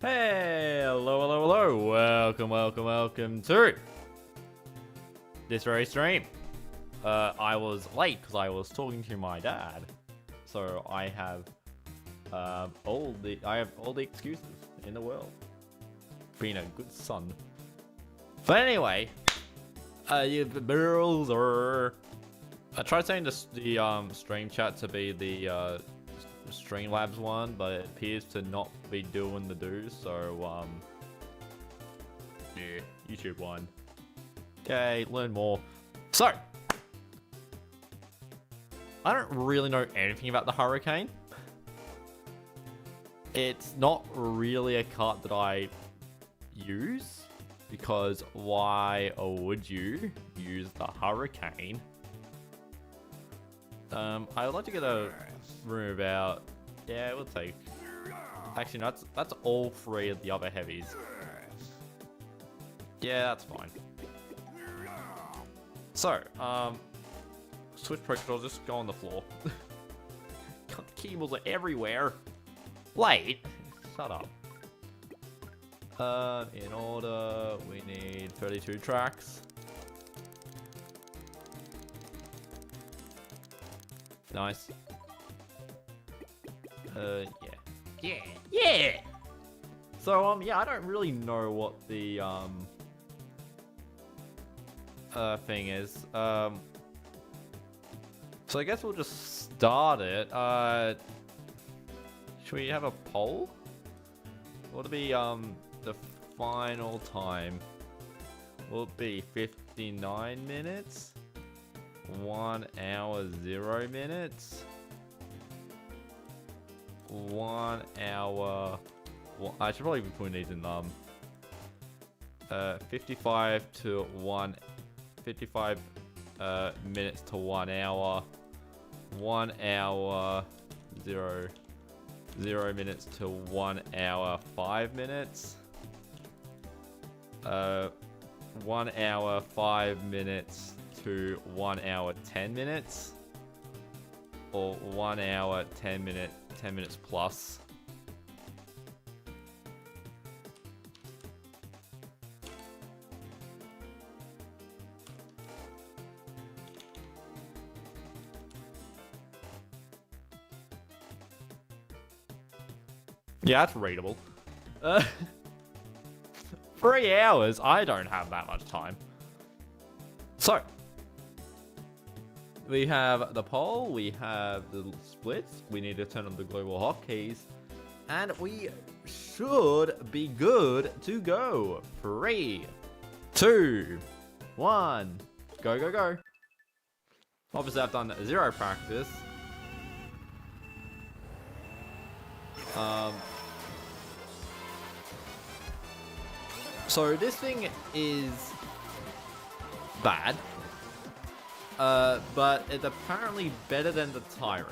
Hey, hello, welcome to this very stream. I was late because I was talking to my dad, so I have all the excuses in the world, being a good son. But anyway, you girls are. I tried saying the stream chat to be the Streamlabs one, but it appears to not be doing the do's, so yeah, YouTube one. Okay, learn more. So I don't really know anything about the Hurricane. It's not really a kart that I use, because why would you use the Hurricane? I would like to get a room about, yeah, we'll take, actually no, that's all three of the other heavies. Yeah, that's fine. So, switch pro controls, just go on the floor. God, the keyboards are everywhere. Wait, shut up. In order, we need 32 tracks. Nice. Yeah. So, yeah, I don't really know what the, thing is. So I guess we'll just start it. Should we have a poll? What would be, the final time? Will it be 59 minutes? 1 hour 0 minutes? 1 hour. Well, I should probably be putting these in 55 to 1. 55 minutes to 1 hour. 1 hour 0 minutes to 1 hour 5 minutes. 1 hour 5 minutes to 1 hour 10 minutes, or 1 hour 10 minutes plus. Yeah, that's readable. 3 hours? I don't have that much time. So we have the poll, we have the splits, we need to turn on the global hotkeys, and we should be good to go. 3, 2, 1, go. Obviously I've done 0 practice. So this thing is bad. But it's apparently better than the Tyrant.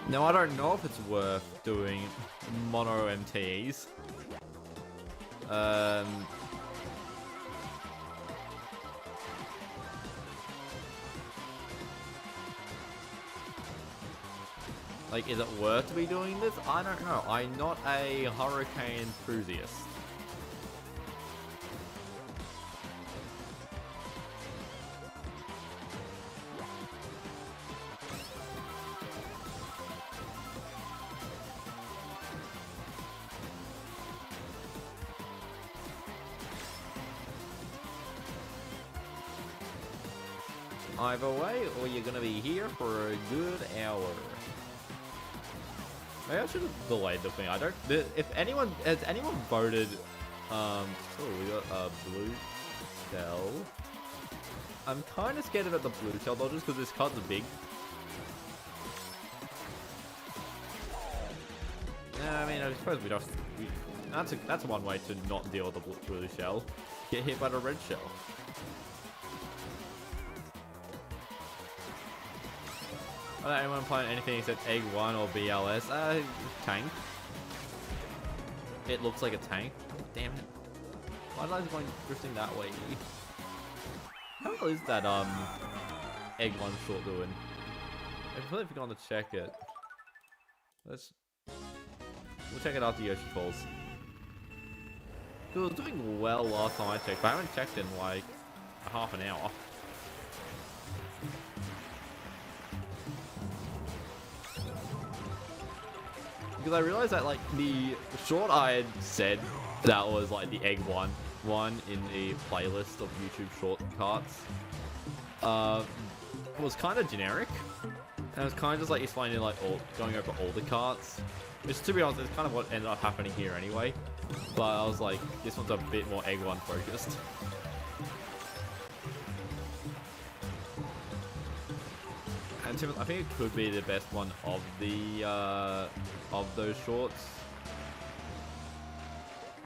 Now, I don't know if it's worth doing mono MTEs. Like, is it worth to be doing this? I don't know. I'm not a Hurricane enthusiast. Either way, or you're gonna be here for a good hour. Maybe I should have delayed the thing. I don't. If anyone has anyone voted, oh, we got a blue shell. I'm kind of scared about the blue shell dodges because this card's big. Yeah, I mean, I suppose we just. That's one way to not deal with the blue shell. Get hit by the red shell. I don't anyone playing anything except Egg 1 or BLS. Tank. It looks like a tank. Damn it. Why did I go drifting that way? How well is that Egg 1 short doing? I completely forgot to check it. We'll check it after Yoshi falls. It was doing well last time I checked, but I haven't checked in like half an hour. Because I realized that like the short I had said that was like the egg one in the playlist of YouTube shortcuts was kind of generic. And it was kind of just like explaining like going over all the carts. Which to be honest is kind of what ended up happening here anyway. But I was like, this one's a bit more egg one focused. And I think it could be the best one of the of those shorts.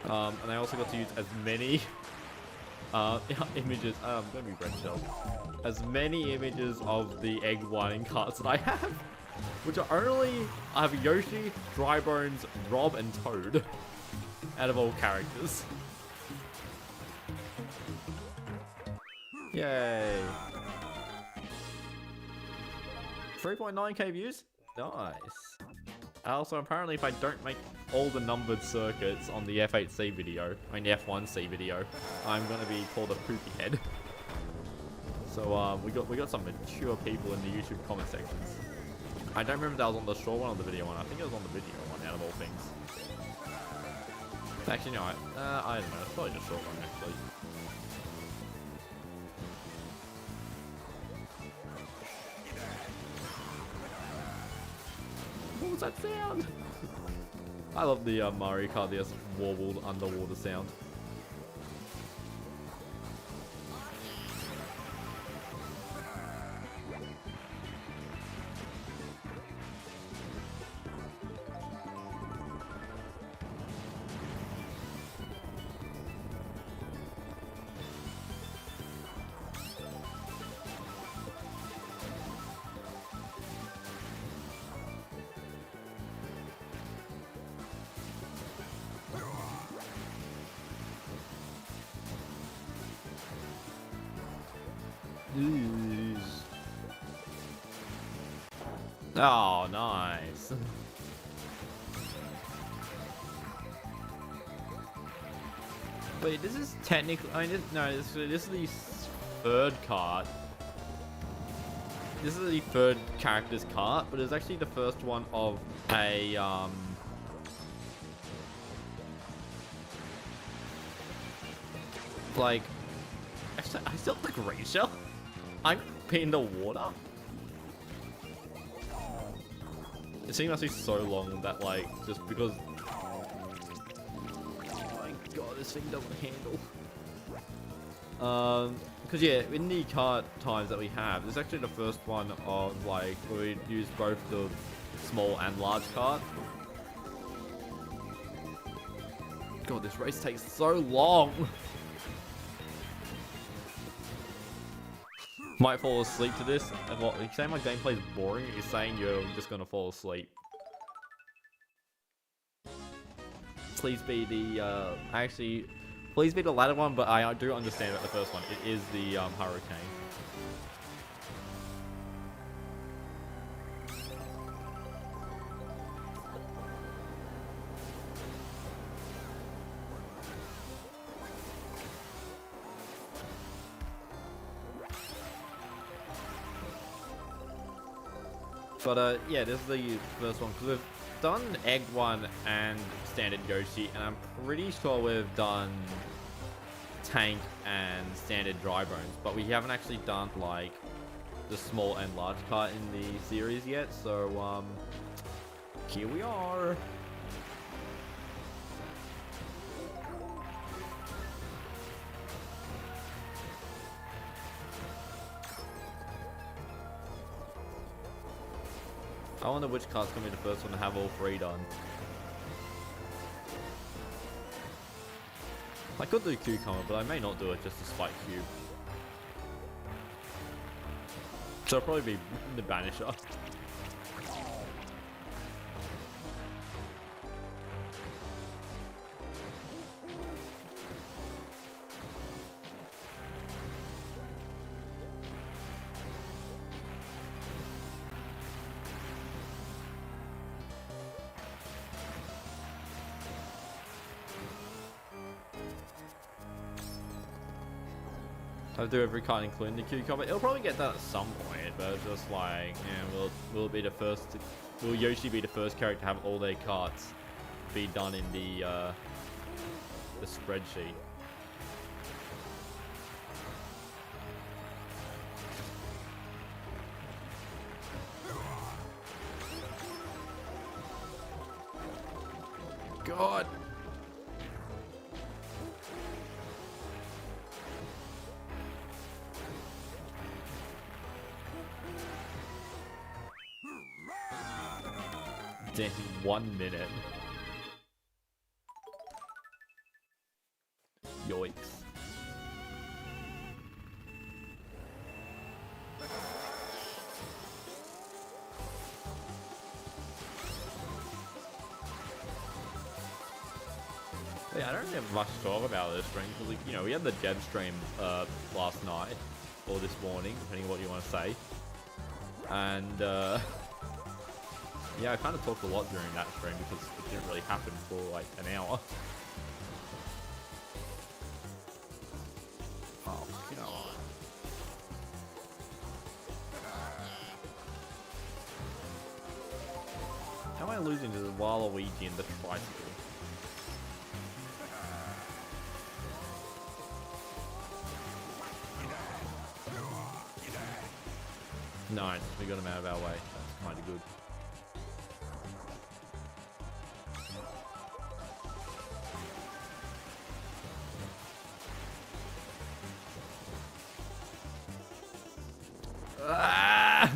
And I also got to use as many images. I'm gonna be red shell. As many images of the egg one carts that I have, which are I have Yoshi, Drybones, Rob, and Toad. Out of all characters. Yay. 3.9k views? Nice. Also, apparently if I don't make all the numbered circuits on the F8C video, I mean the F1C video, I'm gonna be called a poopy head. So we got some mature people in the YouTube comment sections. I don't remember if that was on the short one or the video one. I think it was on the video one out of all things. Actually, no, I don't know. It's probably just short one, actually. What was that sound? I love the Mario Kart DS warbled underwater sound. Oh, nice. Wait, this is technically... I mean, this is the third cart. This is the third character's cart, but it's actually the first one of a... Like... I still have the gray shell. I'm in the water. It seems actually so long that like just because oh my god, this thing doesn't handle. Because yeah, in the cart times that we have, this is actually the first one of like where we use both the small and large cart. God, this race takes so long. Might fall asleep to this. What, you're saying my gameplay is boring? You're saying you're just gonna fall asleep. Please be the, please be the latter one, but I do understand about the first one. It is the, Hurricane. But yeah, this is the first one because we've done Egg 1 and Standard Yoshi, and I'm pretty sure we've done Tank and Standard Drybones, but we haven't actually done like the small and large cart in the series yet. So here we are. I wonder which cart's gonna be the first one to have all three done. I could do Cucumber, but I may not do it just to spite Cube. So it'll probably be the Banisher. I'll do every card including the cucumber. It'll probably get that at some point, but it's just like, will it be the first? Will Yoshi be the first character to have all their cards be done in the spreadsheet? God. Damn, 1 minute. Yoicks. Yeah, I don't have much to talk about this stream because, like, you know, we had the Jeb stream last night or this morning, depending on what you want to say, and yeah, I kind of talked a lot during that stream because it didn't really happen for like an hour. Oh, come on. How am I losing to the Waluigi and the tricycle? Nice, we got him out of our way. That's kind of good. Ah!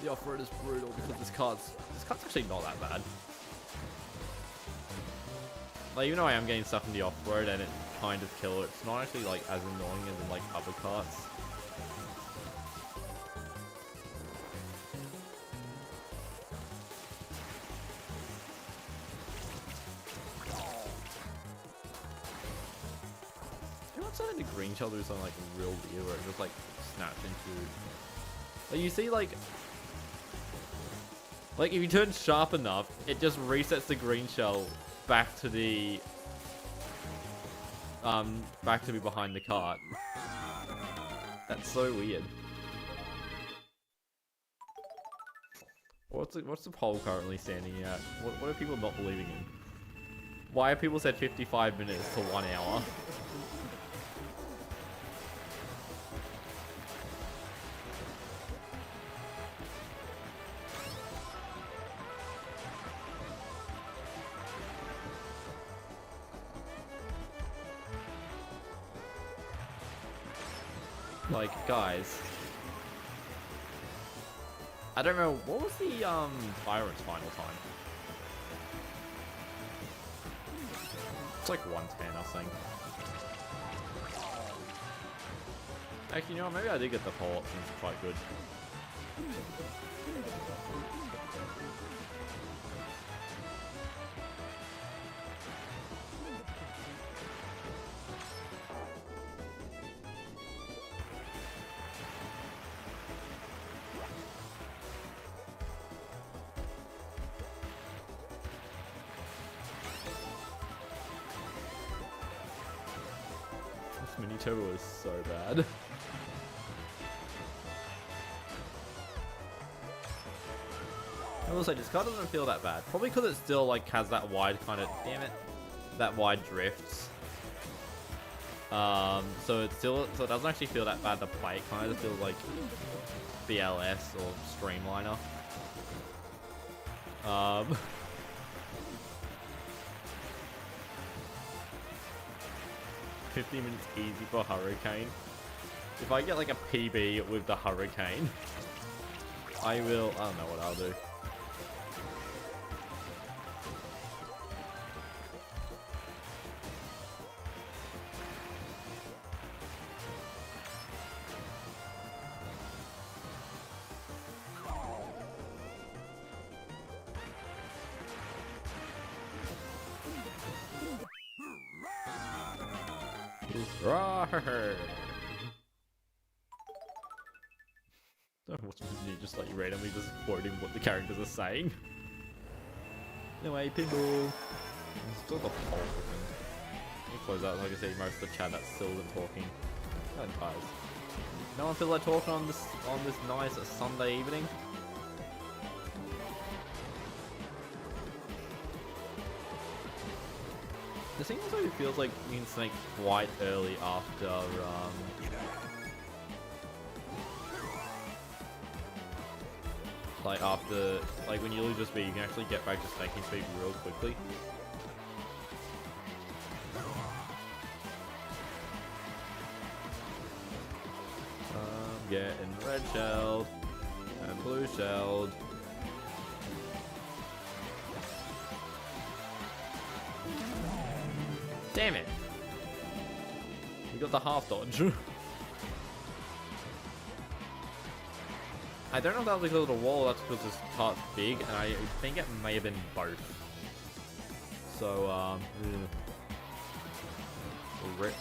The off-road is brutal because this card's actually not that bad. Like, even though I am getting stuff in the off-road and it kind of kill it, it's not actually like as annoying as in like other cards. The green shell do something like real weird where it just like snaps into, like, you see, like if you turn sharp enough, it just resets the green shell back to the back to be behind the cart. That's so weird. What's the poll currently standing at? What are people not believing in? Why have people said 55 minutes to 1 hour? Like, guys, I don't know, what was the Tyrant's final time? It's like 110, I think. Actually, you know what, maybe I did get the poll options quite good. Mini Turbo is so bad. I will say, this card doesn't feel that bad. Probably because it still like has that wide kind of, damn it, that wide drifts. So it doesn't actually feel that bad to play. It kind of just feels like BLS or Streamliner. 50 minutes easy for Hurricane. If I get like a PB with the Hurricane, I don't know what I'll do. What's you just like randomly just quoting what the characters are saying? Anyway, pinball. Still the poll thing. close out so I can see most of the chat that's still talking. Oh, guys. No one feels like talking on this nice Sunday evening. The thing also feels like you can snake quite early after like when you lose your speed, you can actually get back to snaking speed real quickly. Getting red shelled and blue shelled. Damn it! We got the half dodge. I don't know if that was because of the wall, that's because this part's big, and I think it may have been both. So, rips.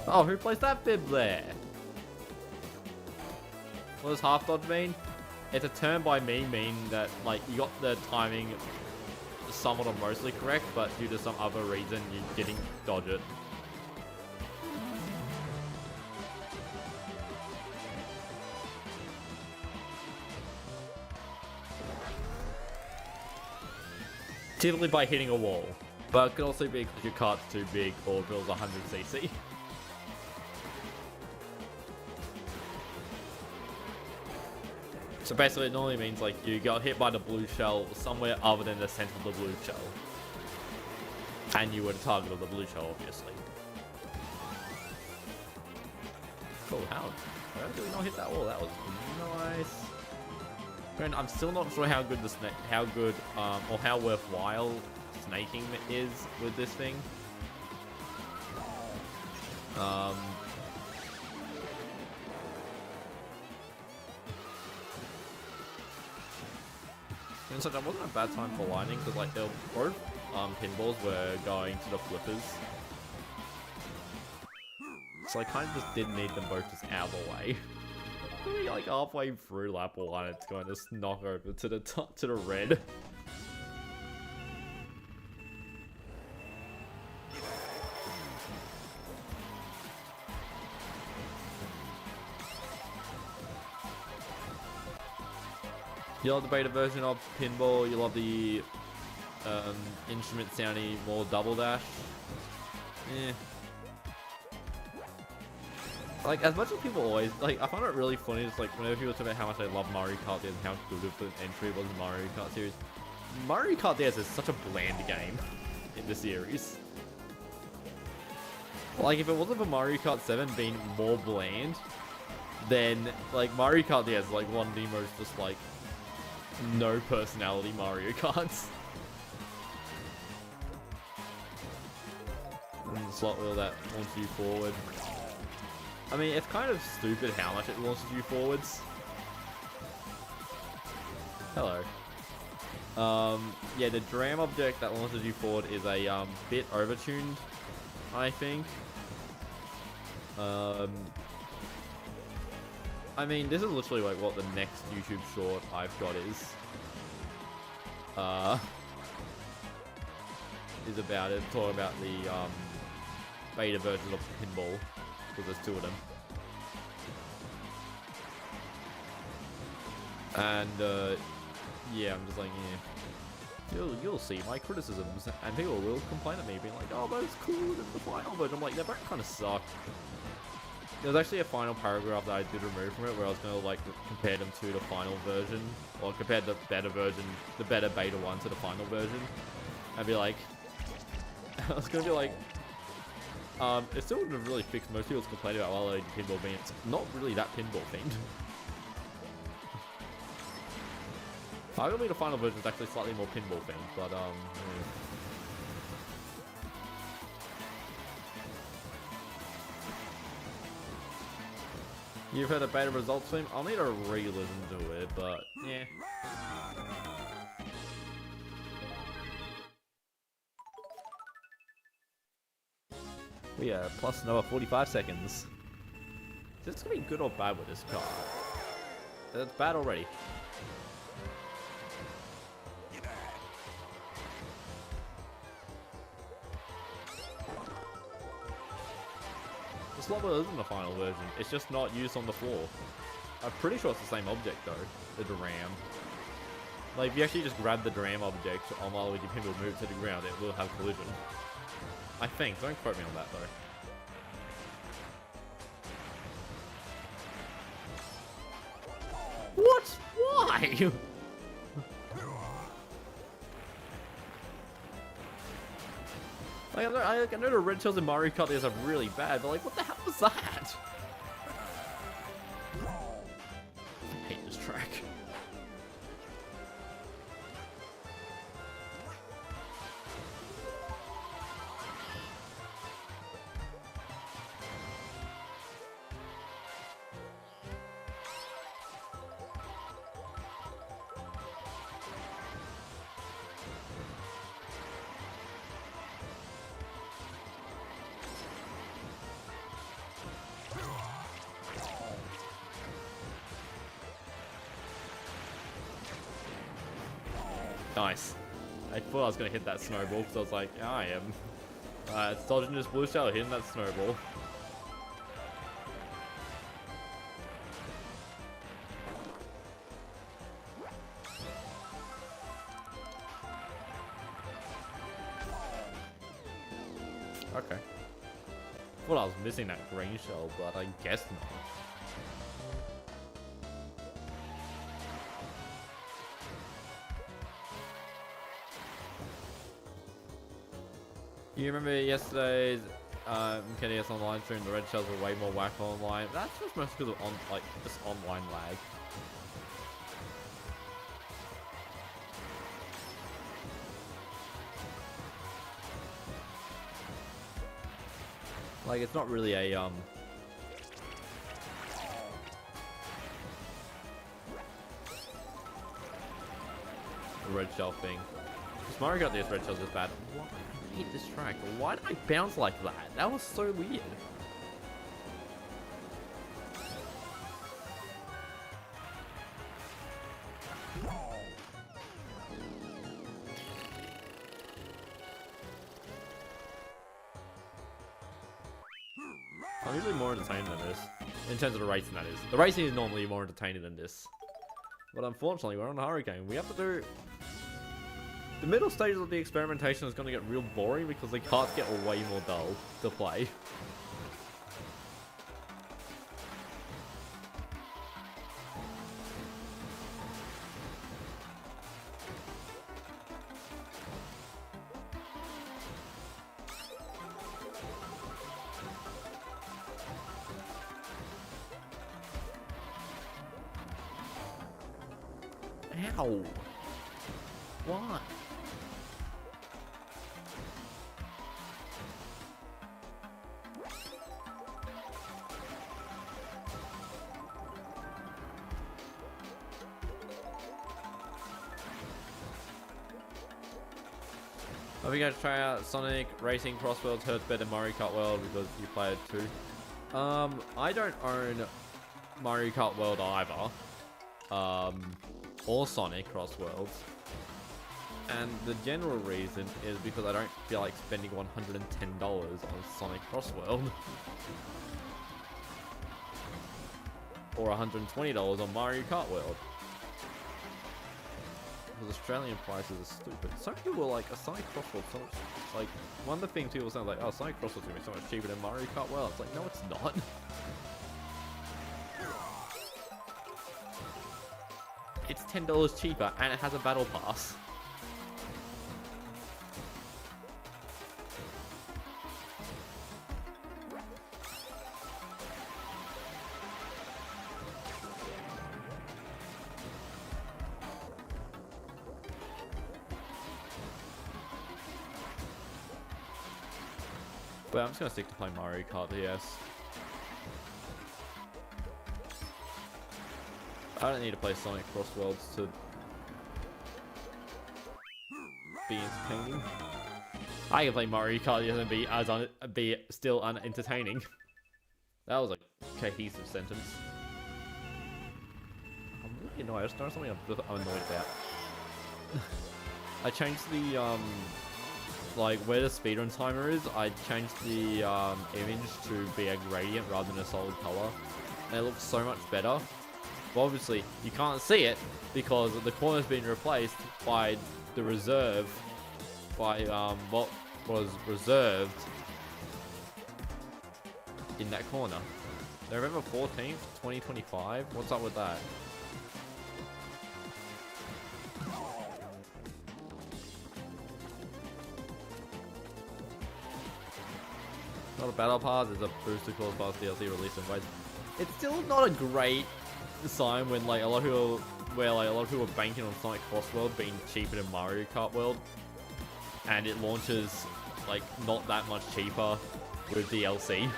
Oh, who placed that bib there? What does half dodge mean? It's a term by me meaning that, like, you got the timing somewhat or mostly correct, but due to some other reason, you didn't dodge it. Typically by hitting a wall, but it could also be because your cart's too big or if it was 100cc. So basically it normally means like you got hit by the blue shell somewhere other than the center of the blue shell. And you were the target of the blue shell, obviously. Cool, how did we not hit that wall? That was nice. And I'm still not sure how good or how worthwhile snaking is with this thing. And so that wasn't a bad time for lining because like both pinballs were going to the flippers. So I kind of just didn't need them both just out of the way. Maybe like halfway through lap 1, it's going to knock over to the red. You love the beta version of pinball. You love the instrument sounding more double dash. Yeah. Like, as much as people always, like, I find it really funny, just like, whenever people talk about how much they love Mario Kart DS and how good of an entry it was in Mario Kart series. Mario Kart DS is such a bland game in the series. Like, if it wasn't for Mario Kart 7 being more bland, then, like, Mario Kart DS is, like, one of the most, just, like, no personality Mario Karts. And the slot wheel that launches you forward. I mean, it's kind of stupid how much it launches you forwards. Hello. Yeah, the dram object that launches you forward is a bit overtuned, I think. I mean, this is literally like what the next YouTube short I've got is about it, talking about the beta version of pinball, because there's two of them. And yeah, I'm just like, yeah, you'll see my criticisms, and people will complain at me, being like, oh, that's cooler than the final version. I'm like, they both kind of suck. There was actually a final paragraph that I did remove from it, where I was going to like compare them to the final version, or compare the better version, the better beta one to the final version, and be like, I was going to be like, it still wouldn't have really fixed most people's complaint about LOD pinball being it's not really that pinball themed. Arguably the final version is actually slightly more pinball themed, but yeah. You've heard the beta results stream? I'll need to re-listen to it, but yeah. We are plus another 45 seconds. Is this gonna be good or bad with this car? It's bad already. This level isn't the final version, it's just not used on the floor. I'm pretty sure it's the same object though, the ram. Like, if you actually just grab the ram object on Waluigi Pinball, move it to the ground, it will have collision. I think, don't quote me on that though. What? Why? Like, I know the red shells in Mario Kart DS are really bad, but like, what the hell was that? I hate this track. Nice. I thought I was going to hit that snowball because I was like, yeah, I am. It's dodging this blue shell, hitting that snowball. Okay. Thought I was missing that green shell, but I guess not. You remember yesterday's MKDS online stream? The red shells were way more whack online. That's just mostly because of just online lag. Like, it's not really a red shell thing. This Mario Kart DS red shells is bad. What? I hate this track. Why did I bounce like that? That was so weird. I'm usually more entertaining than this. In terms of the racing, that is. The racing is normally more entertaining than this. But unfortunately, we're on a hurricane. We have to do... The middle stages of the experimentation is going to get real boring because the carts get way more dull to play. Ow! What? I think I should try out Sonic Racing Cross Worlds hurts better than Mario Kart World because you play it too. I don't own Mario Kart World either. Or Sonic Cross Worlds. And the general reason is because I don't feel like spending $110 on Sonic Cross World. Or $120 on Mario Kart World. Because Australian prices are stupid. Some people were like, a Sonic Cross World, so much, like, one of the things people say, like, oh, Sonic Cross World's gonna be so much cheaper than Mario Kart World. It's like, no, it's not. It's $10 cheaper, and it has a battle pass. But I'm just gonna stick to playing Mario Kart DS. I don't need to play Sonic Cross Worlds to be entertaining. I can play Mario Kart DS and be still unentertaining. That was a cohesive sentence. I'm really annoyed. I just noticed something I'm annoyed about. I changed the like where the speedrun timer is. I changed the image to be a gradient rather than a solid color, and it looks so much better. But obviously, you can't see it because the corner's been replaced by the reserve. By what was reserved in that corner. November 14th, 2025. What's up with that? Not a battle pass, it's a booster caused by DLC release in ways. It's still not a great sign when like a lot of people are banking on Sonic Cross World being cheaper than Mario Kart World. And it launches like not that much cheaper with DLC.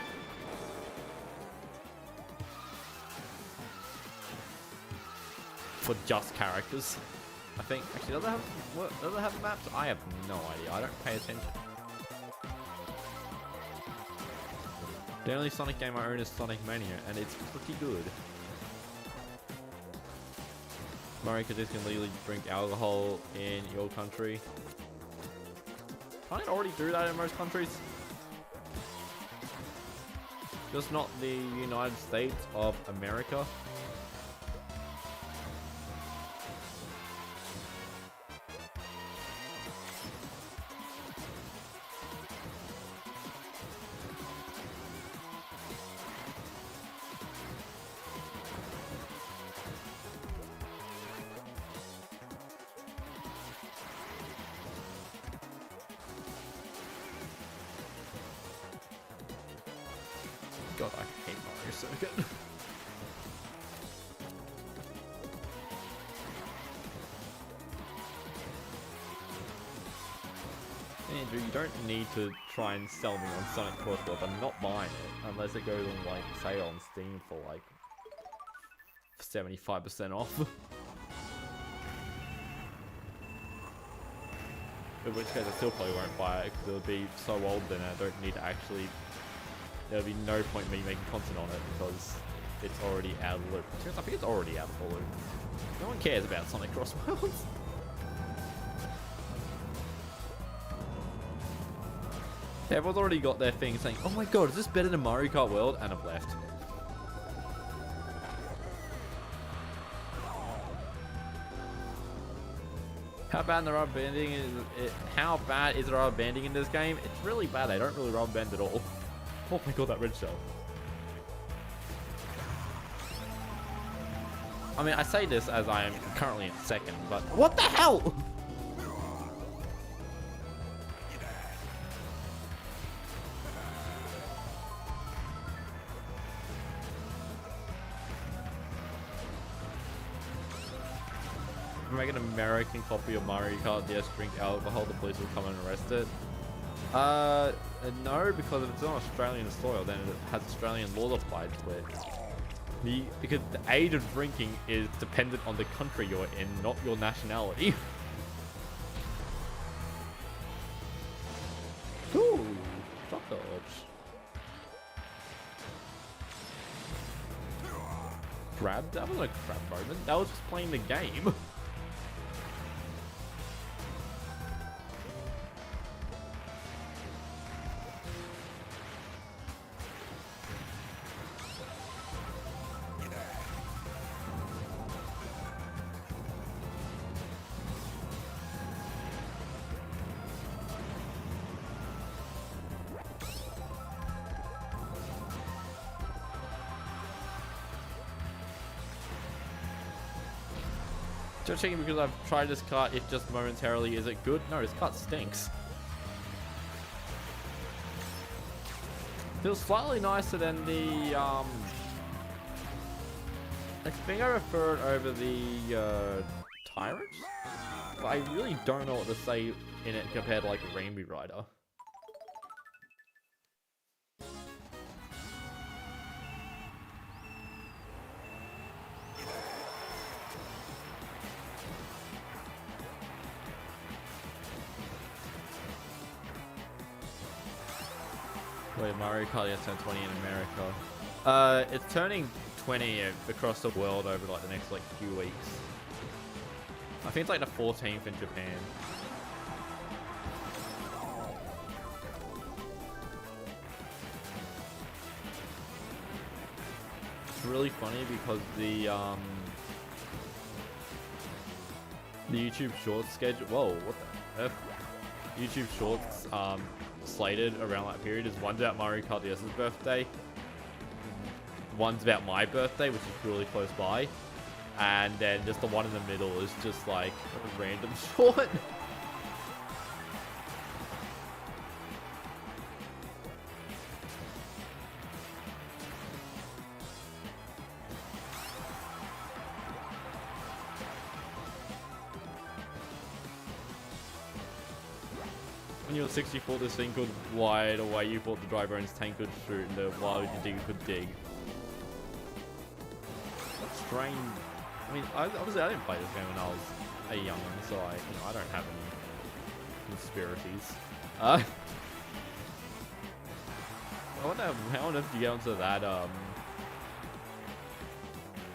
For just characters. I think actually does it have maps? I have no idea. I don't pay attention. The only Sonic game I own is Sonic Mania, and it's pretty good. Mario Kart DS can legally drink alcohol in your country. Can't it already do that in most countries? Just not the United States of America. God, I hate Mario Circuit. Andrew, you don't need to try and sell me on Sonic Cross World. I'm not buying it unless it goes on like sale on Steam for like 75% off. In which case I still probably won't buy it because it'll be so old then I don't need to actually. There'll be no point in me making content on it because it's already out of the loop. I think it's already out of the loop. No one cares about Sonic Cross Worlds. Everyone's already got their thing saying, oh my god, is this better than Mario Kart World? And I've left. How bad the rubber banding is it? How bad is the rubber banding in this game? It's really bad. They don't really rubber band at all. Oh my god, that red shell. I mean, I say this as I am currently in second, but what the hell? Make an American copy of Mario Kart DS, drink alcohol, the police will come and arrest it. No, because if it's on Australian soil, then it has Australian laws applied to it. Because the age of drinking is dependent on the country you're in, not your nationality. Ooh, drop dodge. Crab? That wasn't a crab moment. That was just playing the game. Just checking because I've tried this cart, it just momentarily, is it good? No, this cart stinks. Feels slightly nicer than the, I think I prefer it over the, Tyrant? But I really don't know what to say in it compared to, like, Rainbow Rider. Wait, Mario Kart DS turned 20 in America. It's turning 20 across the world over like the next like few weeks. I think it's like the 14th in Japan. It's really funny because the YouTube Shorts schedule. Whoa, what the F? YouTube Shorts slated around that period is one's about Mario Kart DS's birthday, one's about my birthday, which is really close by, and then just the one in the middle is just like a random short. When you were 64, this thing could wide away. You thought the driver owns tank could shoot, and the wild digger could dig. That's strange. I mean, obviously I didn't play this game when I was a young'un, so I don't have any conspiracies. I wonder how on earth did you get onto that?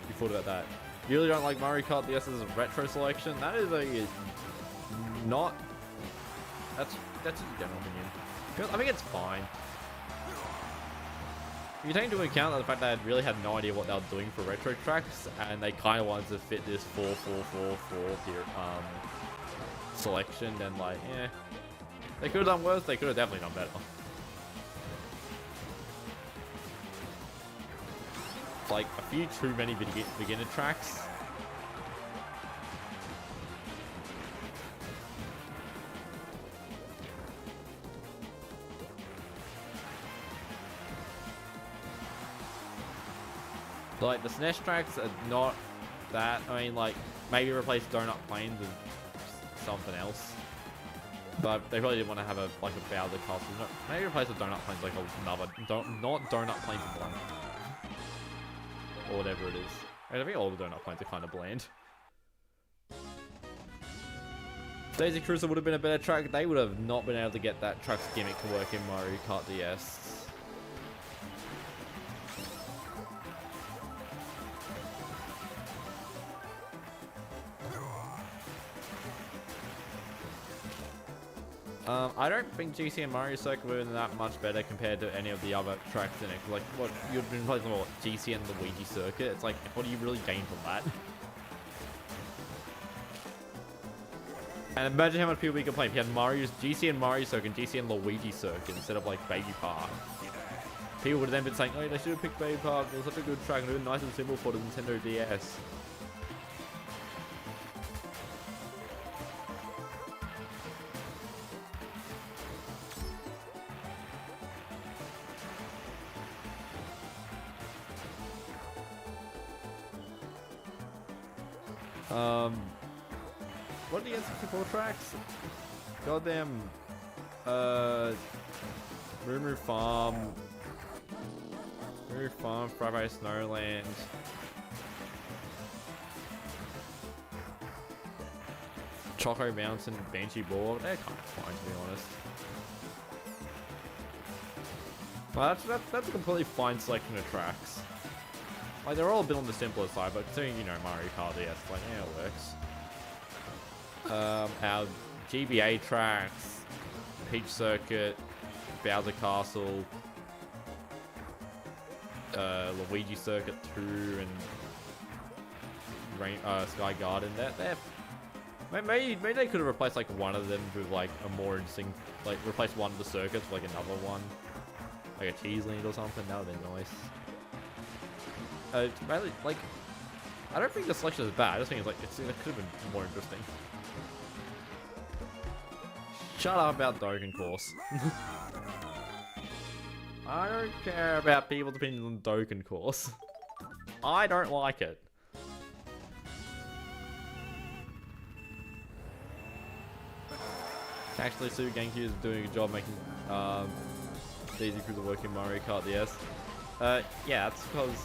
You thought about that? You really don't like Mario Kart DS's retro selection? That is a not. That's just a general opinion. I think it's fine. If you take into account the fact that I really had no idea what they were doing for retro tracks, and they kind of wanted to fit this 4-4-4-4 here, selection, then like, yeah, they could have done worse. They could have definitely done better. Like a few too many beginner tracks. Like the SNES tracks are not that. I mean, like maybe replace Donut Plains with something else. But they probably didn't want to have a like a Bowser Castle. No, maybe replace the Donut Plains like another, not Donut Plains one, or whatever it is. I think all the Donut Plains are kind of bland. Daisy Cruiser would have been a better track. They would have not been able to get that track's gimmick to work in Mario Kart DS. I don't think GC and Mario Circuit were that much better compared to any of the other tracks in it. Like, what you've been playing, what, GC and Luigi Circuit? It's like, what do you really gain from that? And imagine how much people we could play if you had Mario's GC and Mario Circuit and GC and Luigi Circuit instead of like Baby Park. People would have then been saying, oh, they should have picked Baby Park. It was such a good track and it was nice and simple for the Nintendo DS. What are the N64 tracks? Goddamn, Moo Farm, Friday Snowland. Choco Mountain, Banshee Ball. They're kind of fine, to be honest. Well, that's a completely fine selection of tracks. Like, they're all a bit on the simpler side, but considering, you know, Mario Kart DS, like, yeah, it works. Our GBA tracks, Peach Circuit, Bowser Castle, Luigi Circuit 2, and Sky Garden. They're maybe they could have replaced like one of them with like a more interesting, like replace one of the circuits with like another one, like a Cheese Land or something. That would have been nice. Mainly, like, I don't think the selection is bad. I just think it's like it could have been more interesting. Shut up about Dokkan Course. I don't care about people's opinions on Dokkan Course. I don't like it. Actually, Super GameCube is doing a good job making Daisy Cruiser work in Mario Kart DS. Yeah, that's because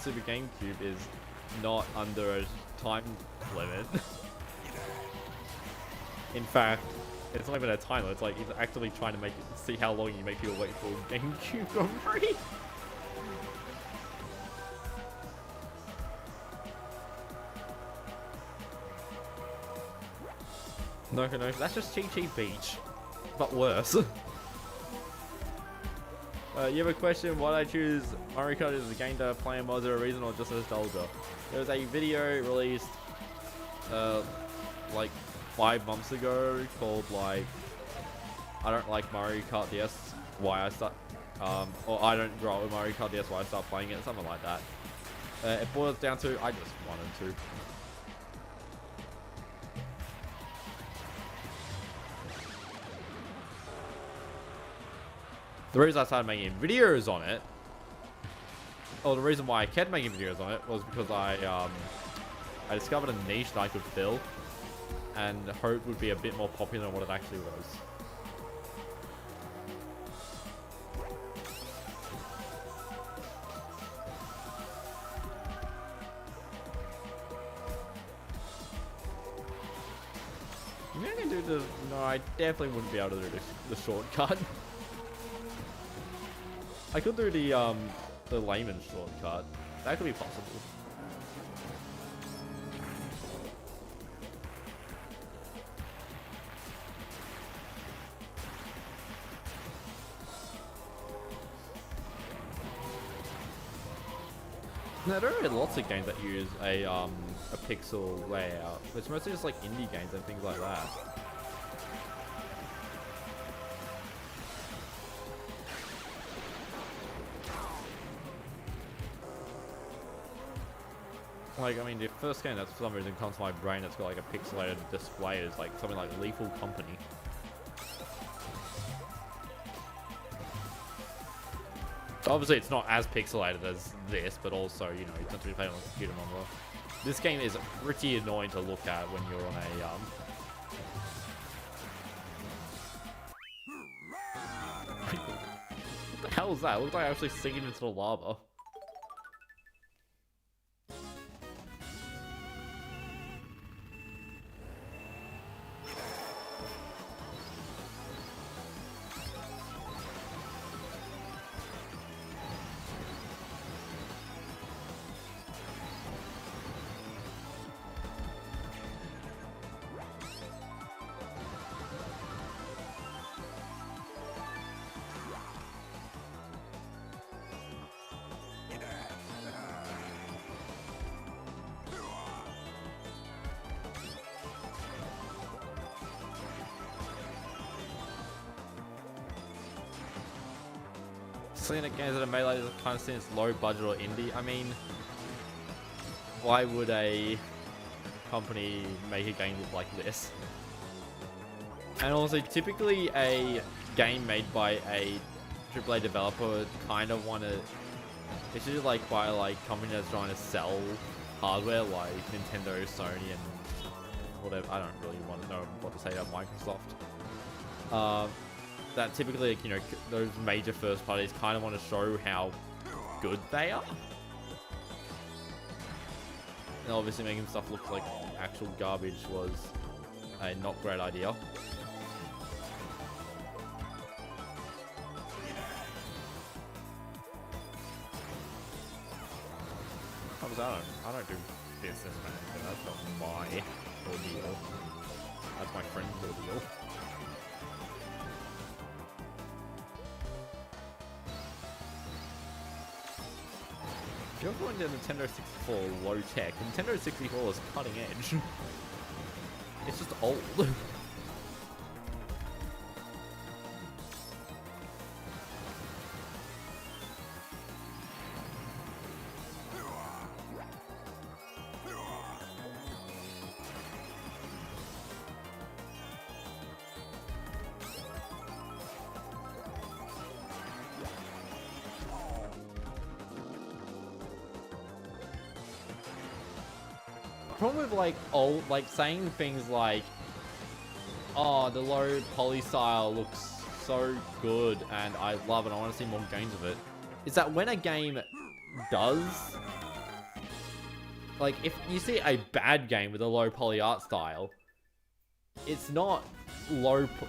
Super GameCube is not under a time limit. In fact, it's not even a timer. It's like he's actively trying to see how long you make people wait for GameCube Grand Prix. No, that's just Chi Chi Beach, but worse. You have a question? Why did I choose Mario Kart as a game to play, and was there a reason or just nostalgia? There was a video released like 5 months ago called like I don't like Mario Kart DS, why I start or I don't grow up with Mario Kart DS, why I start playing it, something like that. It boils down to I just wanted to. The reason I started making videos on it, or the reason why I kept making videos on it, was because I discovered a niche that I could fill and hoped would be a bit more popular than what it actually was. Maybe I can do the... No, I definitely wouldn't be able to do the shortcut. I could do the layman shortcut. That could be possible. Now, there are lots of games that use a pixel layout. It's mostly just like indie games and things like that. Like, I mean, the first game that for some reason comes to my brain that's got like a pixelated display is like something like Lethal Company. Obviously, it's not as pixelated as this, but also, you know, it's not to be played on a computer monitor. This game is pretty annoying to look at when you're on a What the hell is that? It looks like I'm actually sinking into the lava. Sonic games that are made like this kind of seem it's low budget or indie. I mean, why would a company make a game look like this? And also, typically a game made by a AAA developer would kind of want to... It's usually like by like company that's trying to sell hardware like Nintendo, Sony, and whatever. I don't really want to know what to say about Microsoft. That typically, like, you know, those major first parties kind of want to show how good they are. And obviously making stuff look like actual garbage was a not great idea. I don't do this as anything. That's not my ordeal. That's my friend's ordeal. If you're going to Nintendo 64 low tech, Nintendo 64 is cutting edge. It's just old. Problem with like old, like saying things like, oh, the low poly style looks so good and I love it, I want to see more games of it, is that when a game does, like if you see a bad game with a low poly art style, it's not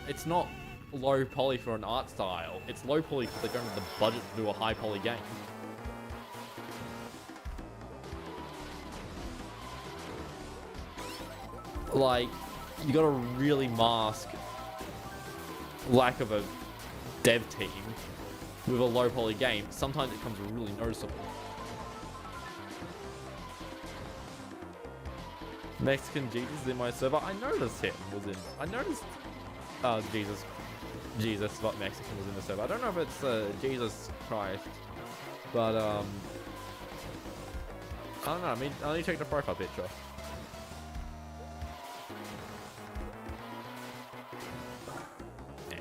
it's not low poly for an art style. It's low poly because they don't have the budget to do a high poly game. Like, you gotta really mask lack of a dev team with a low poly game. Sometimes it becomes really noticeable. Mexican Jesus in my server. I noticed him was in. I noticed Jesus but Mexican was in the server. I don't know if it's Jesus Christ, but I don't know. I mean, I only checked the profile picture.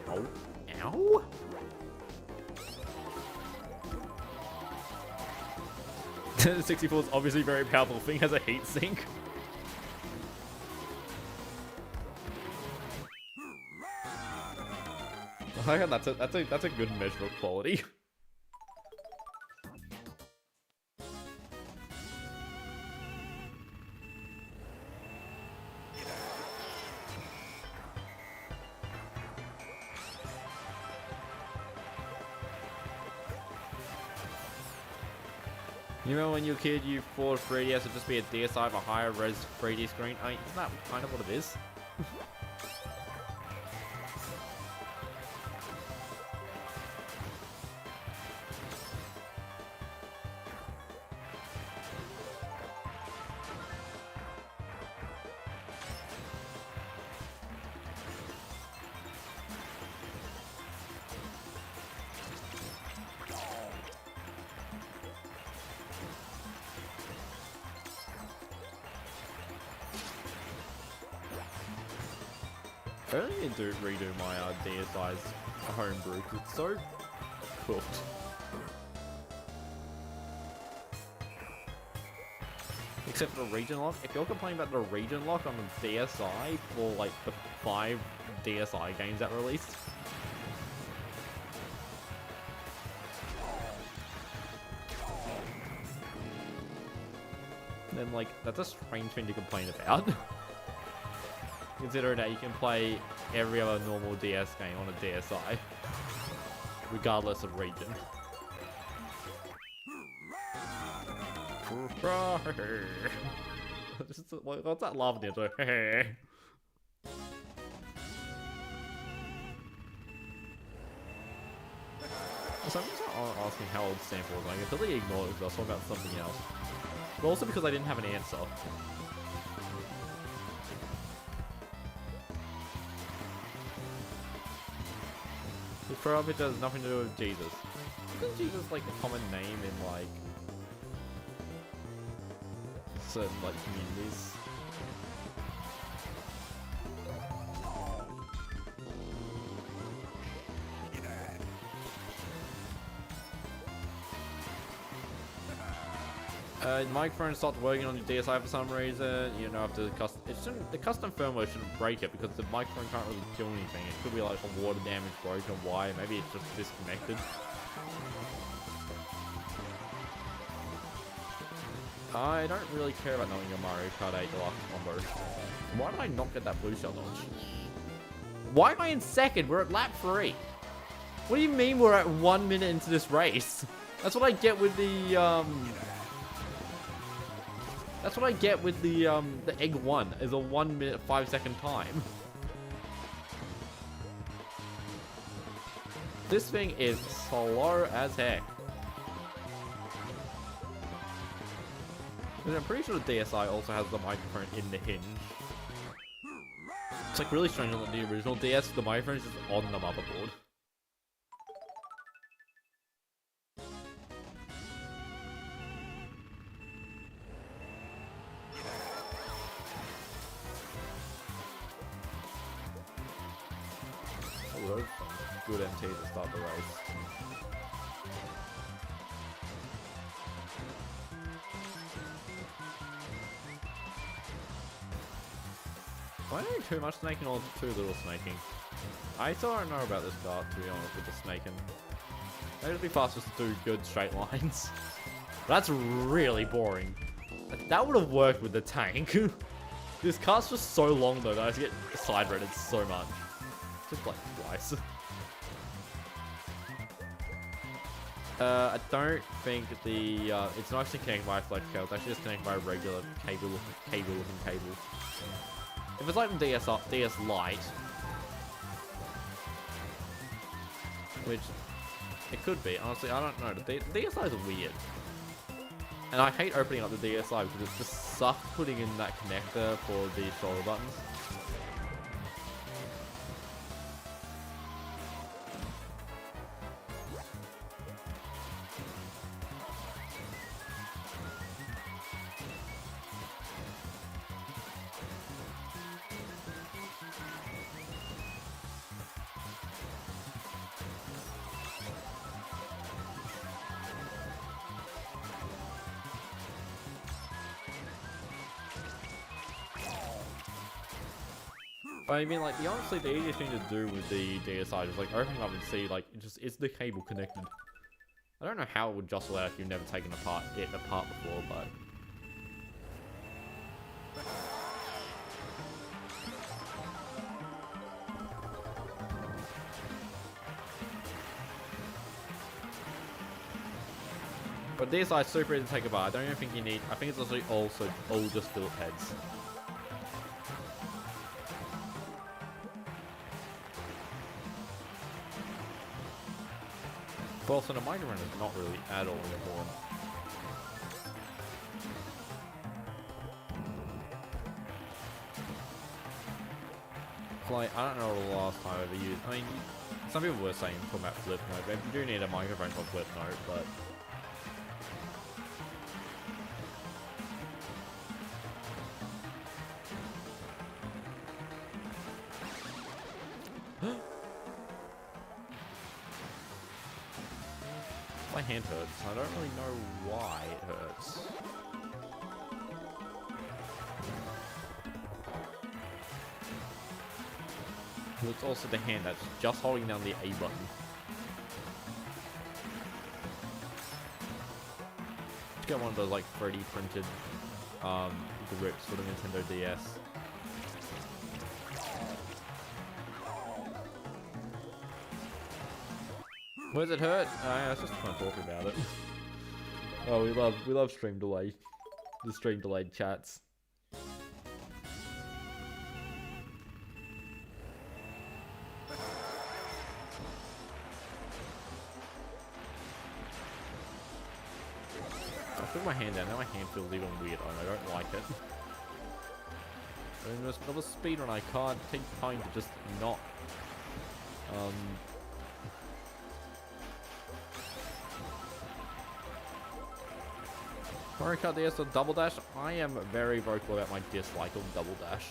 Ow! Ow! The 64 is obviously very powerful. Thing has a heat sink. I heard that's a good measure of quality. You remember when you were a kid, you thought 3DS would just be a DSi with a higher res 3D screen? I mean, isn't that kind of what it is? I really need to redo my DSi's homebrew because it's so cooked. Except for the region lock. If you're complaining about the region lock on the DSi for like the 5 DSi games that released, then like that's a strange thing to complain about. Considering that you can play every other normal DS game on a DSi, regardless of region. What's that lava ninja? So I'm just asking how old sample was. I completely ignored it because I was talking about something else. But also because I didn't have an answer. This profile picture has nothing to do with Jesus. Isn't Jesus like a common name in like certain like communities? Microphone stopped working on your DSi for some reason. You know, after the custom firmware shouldn't break it because the microphone can't really do anything. It could be like a water damage, broken wire. Maybe it's just disconnected. I don't really care about knowing your Mario Kart 8 Deluxe combo. Why did I not get that blue shell dodge? Why am I in second? We're at lap 3. What do you mean we're at 1 minute into this race? That's what I get with the That's what I get with the egg 1 is a 1 minute 5 second time. This thing is slow as heck. And I'm pretty sure the DSi also has the microphone in the hinge. It's like really strange on the original DS, the microphone is just on the motherboard. Good MT to start the race. Why doing too much snaking or too little snaking? I still don't know about this dart, to be honest, with the snaking. Maybe it'd be faster to do good straight lines. That's really boring. That would have worked with the tank. This car's just so long though that I just get side-redded so much. Just like twice. I don't think the it's not actually connected by a flex cable. It's actually just connected by a regular cable. If it's like the DS Lite, which it could be. Honestly, I don't know. The DSi is weird, and I hate opening up the DSi because it just sucks putting in that connector for the shoulder buttons. I mean, like, honestly, the easiest thing to do with the DSi is like opening up and see, like, is the cable connected? I don't know how it would just allow if you've never taken it apart before, but. But DSi is super easy to take apart. I don't even think you need. I think it's also all just Phillip heads. Well, so the microphone is not really at all important. Like, I don't know the last time I ever used. I mean, some people were saying talking about flip mode, but you do need a microphone for flip mode, but. My hand hurts. I don't really know why it hurts. It's also the hand that's just holding down the A button. Let's get one of those like 3D printed grips for the Nintendo DS. Where does it hurt? I was just trying to talk about it. Oh, we love stream delay. The stream delayed chats. I put my hand down. Now my hand feels even weird. I don't like it. And there's another speed run. I can't take time to just not. Mario Kart DS or Double Dash? I am very vocal about my dislike of Double Dash.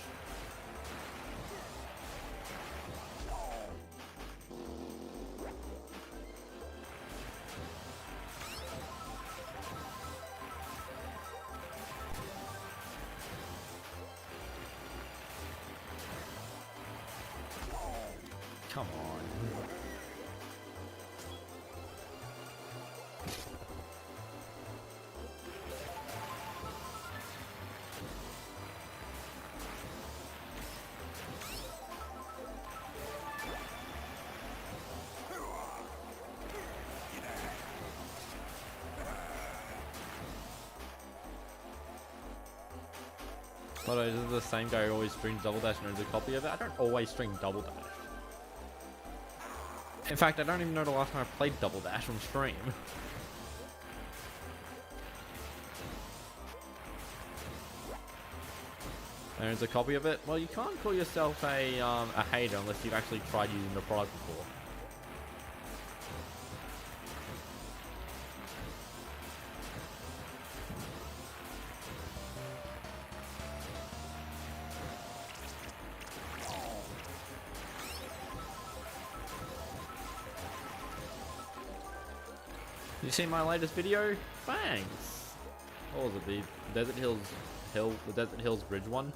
Come on. But is it the same guy who always streams Double Dash and owns a copy of it? I don't always stream Double Dash. In fact, I don't even know the last time I played Double Dash on stream. Owns a copy of it? Well, you can't call yourself a hater unless you've actually tried using the product before. You seen my latest video? Thanks. What was it? The Desert Hills Bridge one?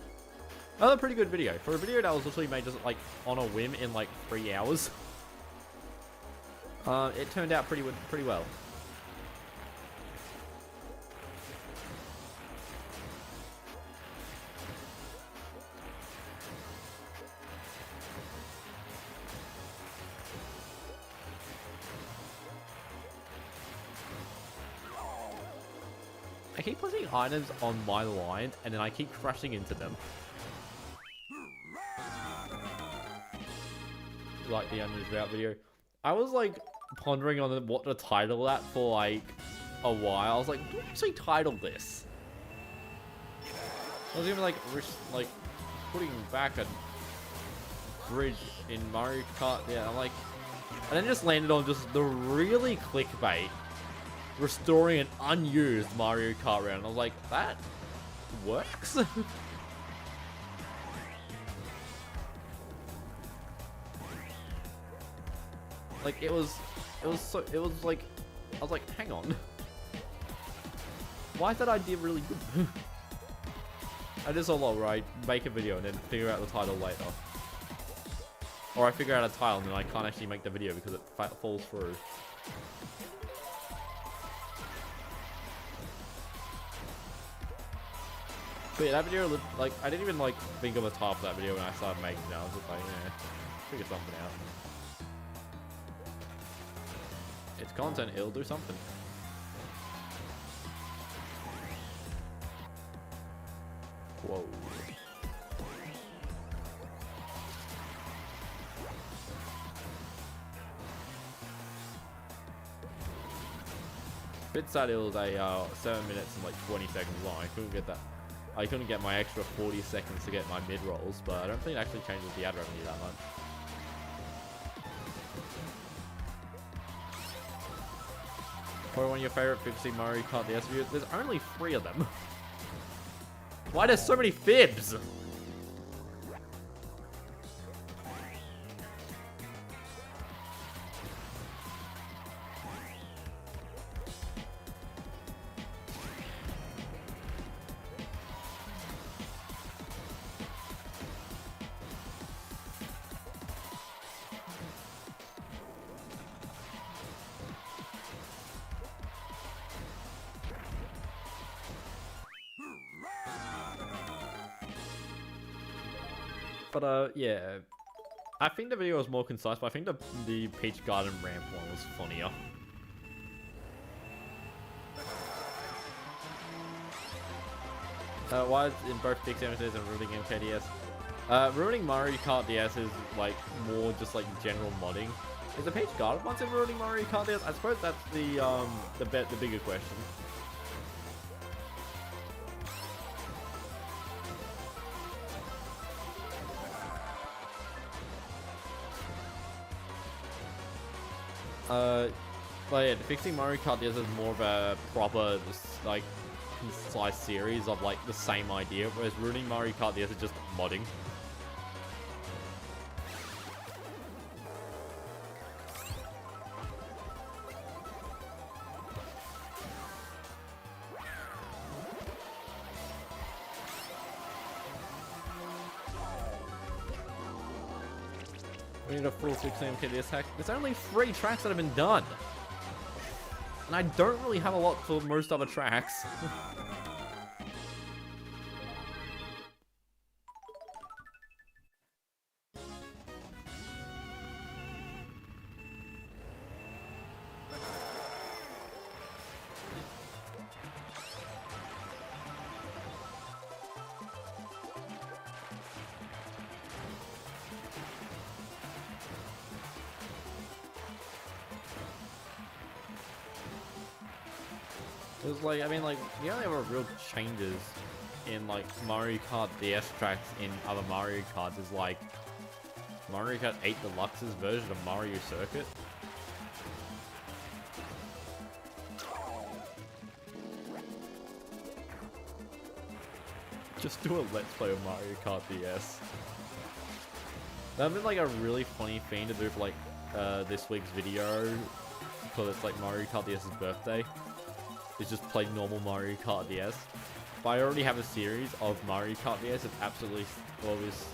Another pretty good video. For a video that was literally made just like on a whim in like 3 hours. It turned out pretty well. I keep putting items on my line, and then I keep crashing into them. Like the Onions Route video. I was like pondering on what to title that for like a while. I was like, what do I actually title this? I was even like putting back a bridge in Mario Kart. Yeah, I'm like, and then just landed on just the really clickbait, restoring an unused Mario Kart round. I was like, that works. Like it was like, I was like, hang on, why is that idea really good? I just a lot where I make a video and then figure out the title later, or I figure out a title and then I can't actually make the video because it falls through. But yeah, that video, like, I didn't even like think of a title for that video when I started making it. I was just like, yeah, figure something out. It's content, it'll do something. Whoa. Bit sad it was a 7 minutes and like 20 seconds long. I couldn't get my extra 40 seconds to get my mid rolls, but I don't think it actually changes the ad revenue that much. Probably one of your favorite 50 Mario Kart DS videos. There's only 3 of them. Why there's so many fibs? But yeah, I think the video was more concise, but I think the Peach Garden ramp one was funnier. Why is in both Big Cemeteries and ruining MKDS? Ruining Mario Kart DS is like more just like general modding. Is the Peach Garden one in ruining Mario Kart DS? I suppose that's the bigger question. But yeah, fixing Mario Kart DS is more of a proper, like, concise series of like the same idea, whereas ruining Mario Kart DS is just modding. We need a full 16 MKDS hack. There's only 3 tracks that have been done. And I don't really have a lot for most other tracks. Because, like, I mean, like, the only other real changes in, like, Mario Kart DS tracks in other Mario Karts is, like, Mario Kart 8 Deluxe's version of Mario Circuit. Just do a Let's Play of Mario Kart DS. That'd be, like, a really funny thing to do for, like, this week's video. Because it's, like, Mario Kart DS's birthday. Is just play normal Mario Kart DS. But I already have a series of Mario Kart DS. It's absolutely obvious.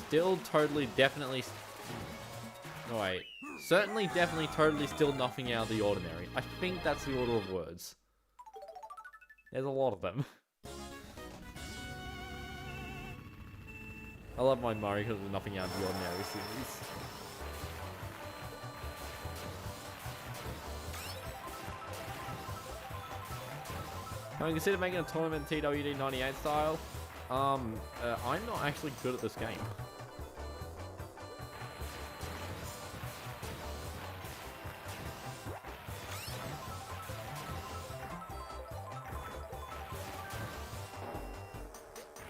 Still totally, definitely... No, wait. Certainly, definitely, totally, still nothing out of the ordinary. I think that's the order of words. There's a lot of them. I love my Mario because there's nothing out of the ordinary series. Can I consider making a tournament TWD 98 style? I'm not actually good at this game.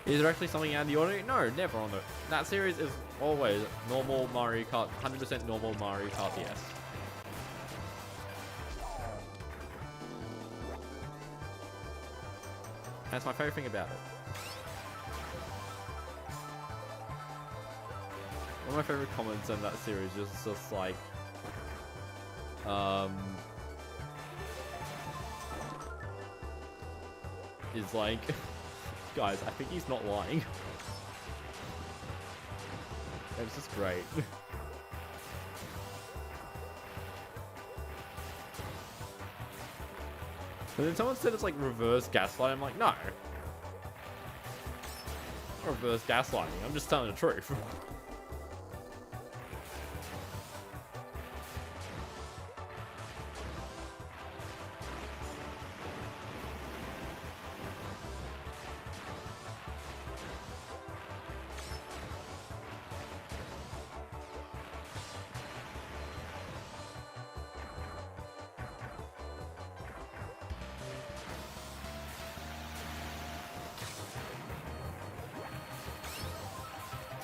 Is there actually something out of the ordinary? No, never on it. That series is always normal Mario Kart, 100% normal Mario Kart DS. That's my favorite thing about it. One of my favorite comments in that series is just like, is like, guys, I think he's not lying. It's just great. But then someone said it's like reverse gaslighting. I'm like, no. Not reverse gaslighting. I'm just telling the truth.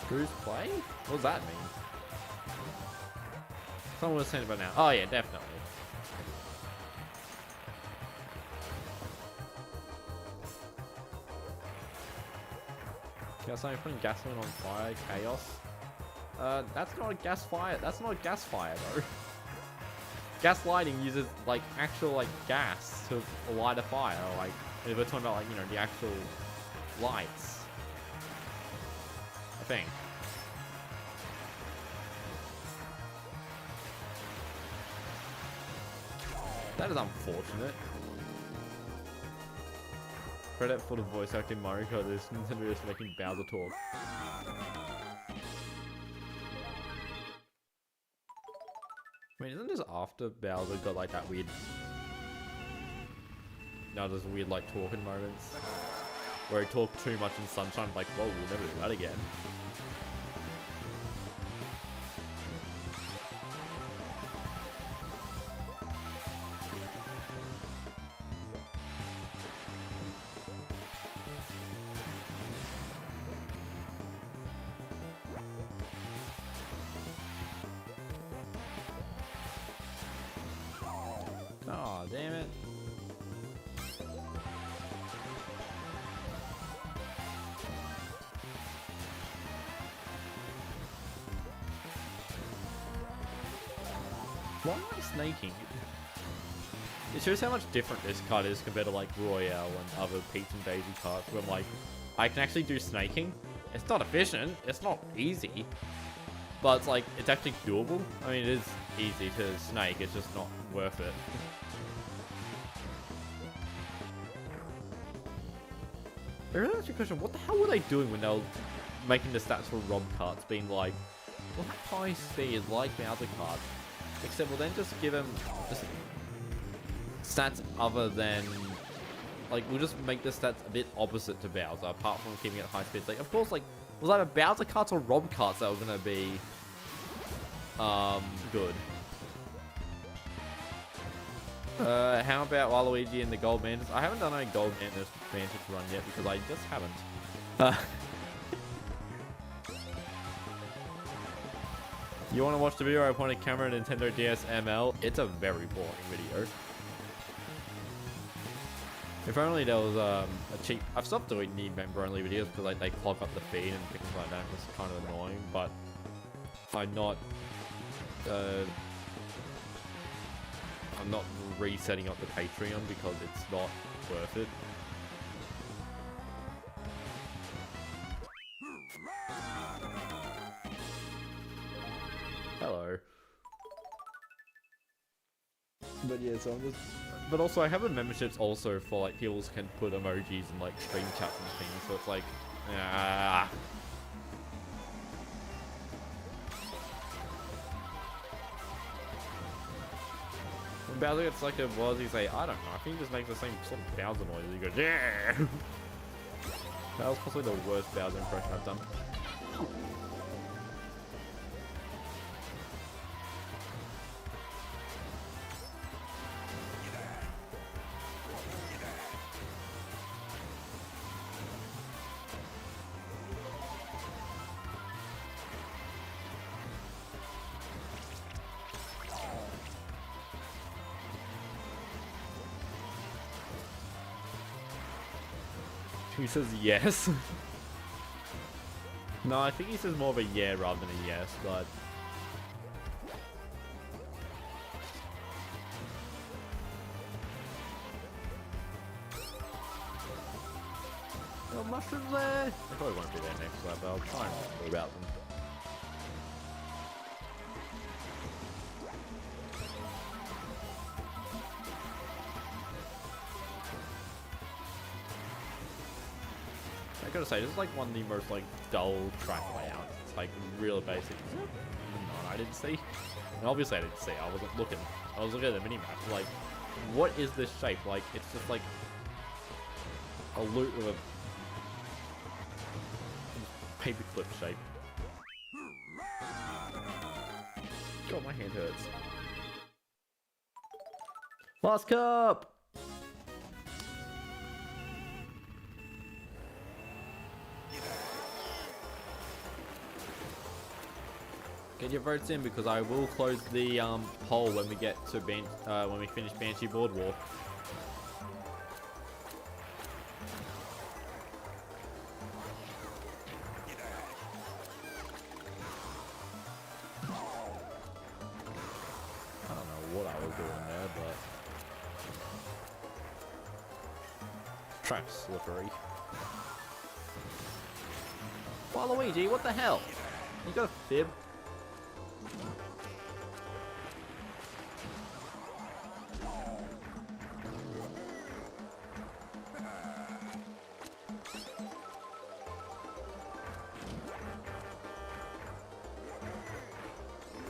Cruise play? What does that mean? Someone was saying about now. Oh yeah, definitely. Got something putting gasoline on fire, chaos. That's not a gas fire. That's not a gas fire though. Gas lighting uses like actual like gas to light a fire. Like if we're talking about like, you know, the actual lights. I think. That is unfortunate. Credit for the voice acting Mario Kart DS. Nintendo is making Bowser talk. I mean, isn't this after Bowser got like that weird... Now there's weird like talking moments? Where he talked too much in Sunshine, like, whoa, we'll never do that again. Oh, damn it. Why am I snaking? It shows how much different this card is compared to like Royale and other Peach and Daisy cards where like I can actually do snaking. It's not efficient, it's not easy, but it's like it's actually doable. I mean, it is easy to snake, it's just not worth it. I really ask you a question, what the hell were they doing when they were making the stats for ROM cards, being like, well, that high speed like Bowser cards. Except we'll then just give him just stats other than, like, we'll just make the stats a bit opposite to Bowser, apart from keeping it high speed. Like, of course, like, it was either Bowser cards or ROM cards that were gonna be, good. How about Waluigi and the Gold Mantis? I haven't done a Gold Mantis run yet because I just haven't. You want to watch the video I pointed camera Nintendo DS ML? It's a very boring video. If only there was a cheap... I've stopped doing the member-only videos because like, they clog up the feed and things like that. It's kind of annoying, but I'm not resetting up the Patreon because it's not worth it. Hello. But yeah, so I'm just... But also I have a memberships also for like people can put emojis and like stream chats and things, so it's like... Ah. Bowser gets like a, what does he say? I don't know. I think he just makes the same sort of Bowser noise. He goes, yeah! That was possibly the worst Bowser impression I've done. He says yes. No, I think he says more of a yeah rather than a yes, but... Oh, mushrooms there! They probably won't be there next lap, but I'll try and worry about them. I gotta say, this is like one of the most like dull track layouts. It's like real basic. No, I didn't see. And obviously I didn't see. I wasn't looking. I was looking at the minimap. Like, what is this shape? Like, it's just like a loop of a paperclip shape. God, my hand hurts. Last cup. Get your votes in because I will close the poll when we get to when we finish Banshee Boardwalk. I don't know what I was doing there, but track's slippery. Waluigi, what the hell? You got a fib?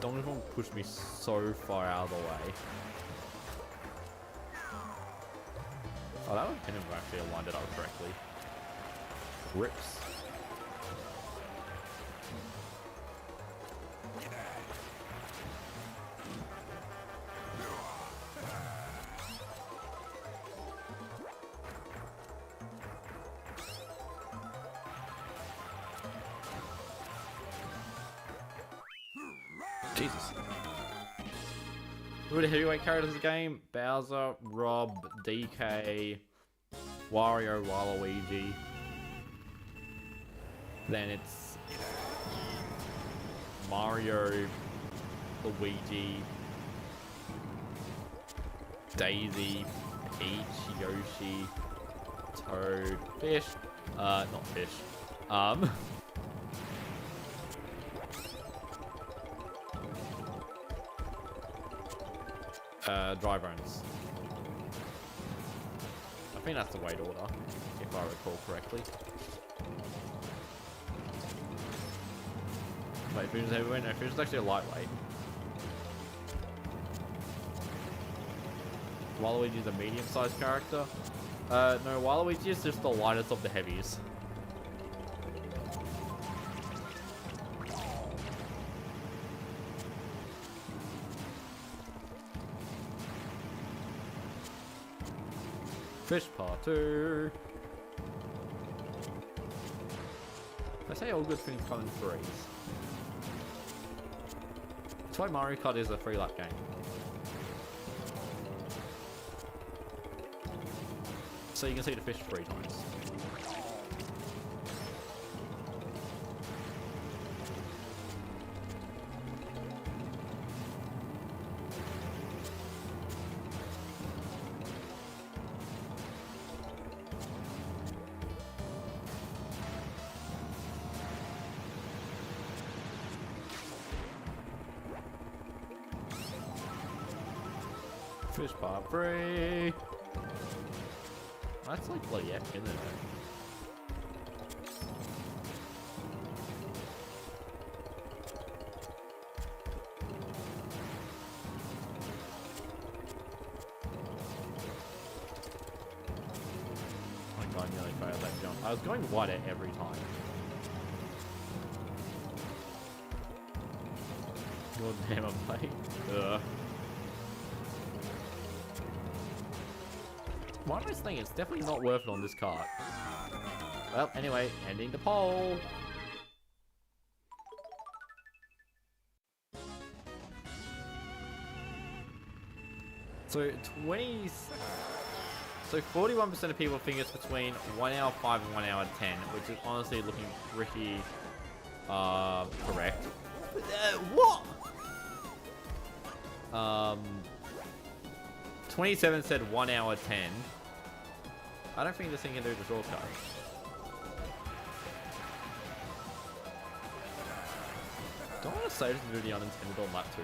Don't even push me so far out of the way. Oh, that one couldn't have actually lined it up correctly. Rips. Jesus. Who are the heavyweight characters of the game? Bowser, Rob, DK, Wario, Waluigi. Then it's Mario, Luigi, Daisy, Peach, Yoshi, Toad, Fish. Not Fish. Dry bones. I think that's the weight order, if I recall correctly. Wait, Fusion's heavyweight? No, Fusion's actually a lightweight. Waluigi's a medium-sized character. No, Waluigi is just the lightest of the heavies. Fish part 2. I say all good things come in threes. That's why Mario Kart is a 3-lap game. So you can see the fish 3 times. Fish part 3. That's like bloody epic, isn't it? be honest. I was going wide every time. Your hammer plate. Ugh. Why am I saying it's definitely not worth it on this cart? Well, anyway, ending the poll. So 41% of people think it's between 1 hour 5 and 1 hour 10, which is honestly looking pretty correct. What? 27 said 1 hour 10. I don't think this thing can do the shortcut. Don't want to say this is really unintended on lap 2.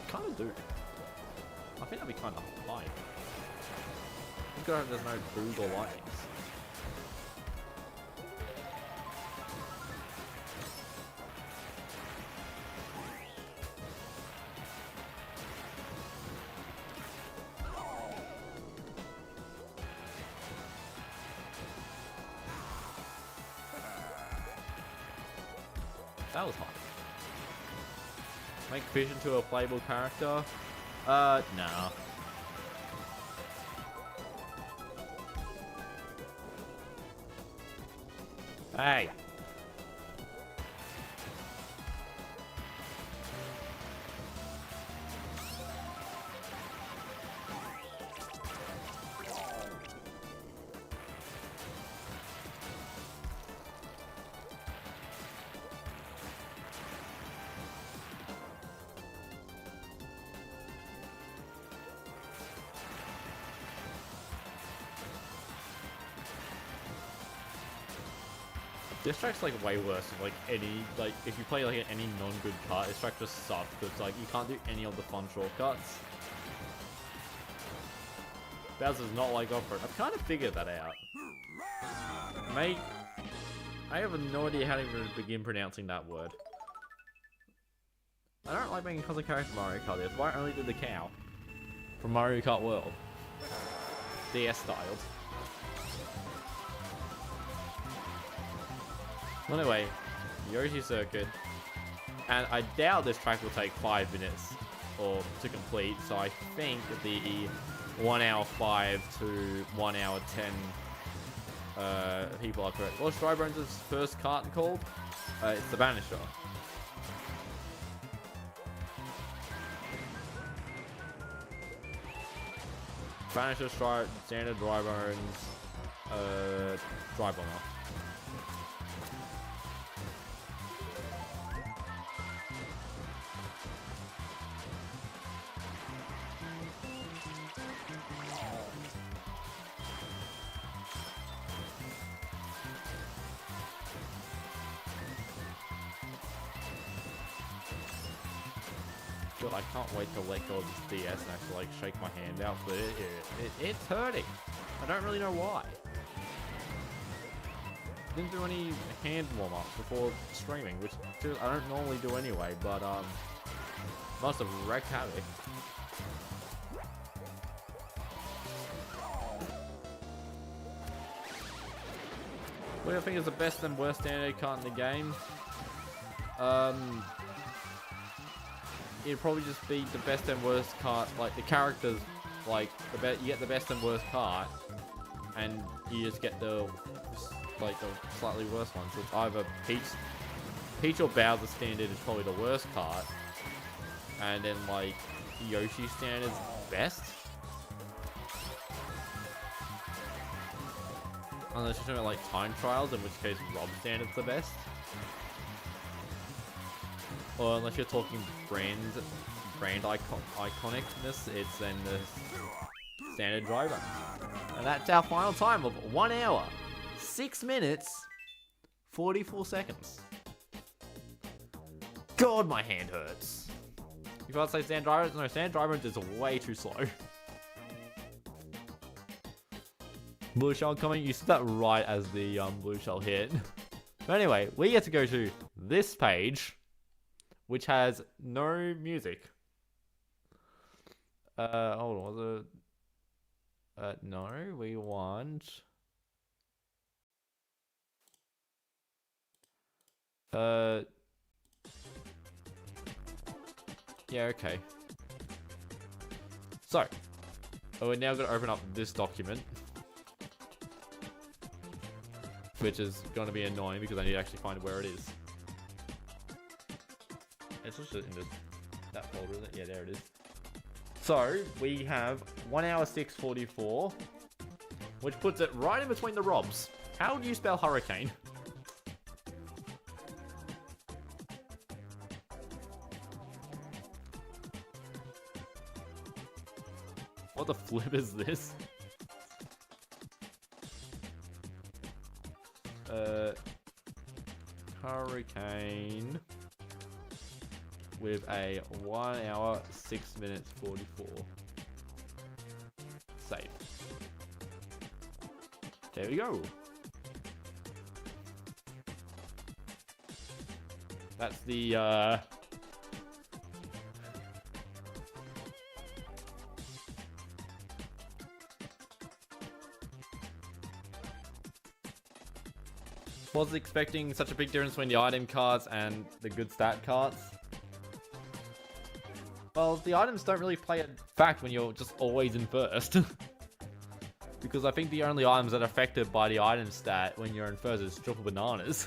Kind of do. I think that'd be kind of high. Just gotta hope there's no boos or lightnings. That was hot. Make fish into a playable character? No. Hey! This track's like way worse than like any, like if you play like any non-good kart, this track just sucks because like you can't do any of the fun shortcuts. Bowser's not like off-road. I've kind of figured that out. Mate, I have no idea how to even begin pronouncing that word. I don't like making cosmic character Mario Kart DS. Why only did the cow from Mario Kart World? DS styled. Well, anyway, Yoshi Circuit, and I doubt this track will take 5 minutes or to complete, so I think the 1 hour 5 to 1 hour 10 people are correct. What's Drybones' first kart called? It's the Banisher. Banisher, Standard, Drybones, Drybomber. I can't wait to let go of this DS and actually like shake my hand out, but it's hurting. I don't really know why. Didn't do any hand warm-ups before streaming, which I don't normally do anyway, but must have wreaked havoc. What do you think is the best and worst standard kart in the game? It'd probably just be the best and worst kart, like the characters, like you get the best and worst kart, and you just get the slightly worse ones. So it's either Peach or Bowser standard is probably the worst kart, and then like Yoshi standard is best. Unless you're talking about like time trials, in which case Rob standard's the best. Or unless you're talking brand iconicness, it's then the standard driver. And that's our final time of 1 hour, 6 minutes, 44 seconds. God, my hand hurts. You gotta say standard driver? No, standard driver is way too slow. Blue shell coming, you said that right as the blue shell hit. But anyway, we get to go to this page, which has no music. Hold on, was it? No, we want. Yeah, okay. So, we're now going to open up this document. Which is going to be annoying because I need to actually find where it is. It's just in that folder, isn't it? Yeah, there it is. So, we have 1 hour 6:44, which puts it right in between the Robs. How do you spell hurricane? What the flip is this? Hurricane with a 1 hour 6 minutes 44. Save. There we go. That's the wasn't expecting such a big difference between the item cards and the good stat cards. Well, the items don't really play a fact when you're just always in first. Because I think the only items that are affected by the item stat when you're in first is triple bananas.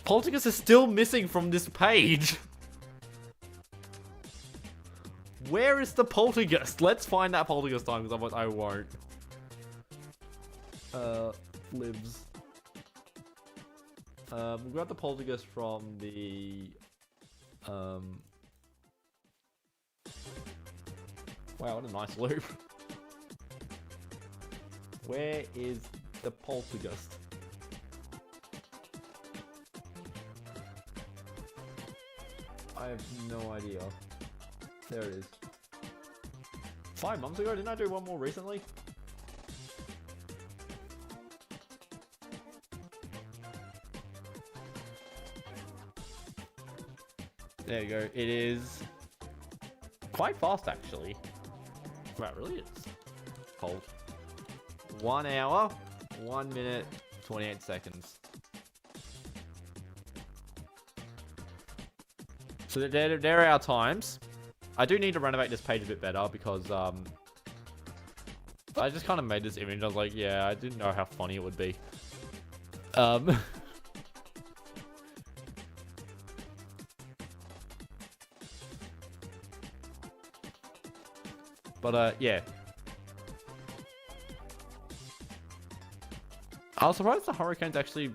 Poltergeist is still missing from this page. Where is the Poltergeist? Let's find that Poltergeist time, because I won't. Lives. We'll grab the Poltergeist from the... Wow, what a nice loop. Where is the Poltergeist? I have no idea. There it is. 5 months ago? Didn't I do one more recently? There you go. It is quite fast, actually. Wow, it really is. Cold. 1 hour, 1 minute, 28 seconds. So there are our times. I do need to renovate this page a bit better because I just kind of made this image. I was like, yeah, I didn't know how funny it would be. But yeah. I was surprised the hurricane's actually...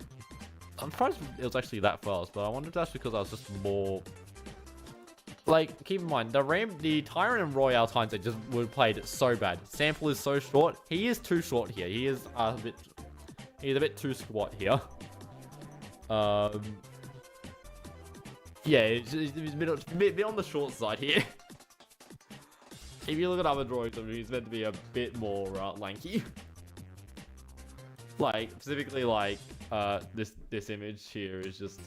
I'm surprised it was actually that fast, but I wonder if that's because I was just more... Like, keep in mind, the Tyrant and Royale times that just were played so bad. Sample is so short. He is too short here. He's a bit too squat here. Yeah, it's a bit on the short side here. If you look at other drawings of him, he's meant to be a bit more lanky. Like, specifically, like, this image here is just,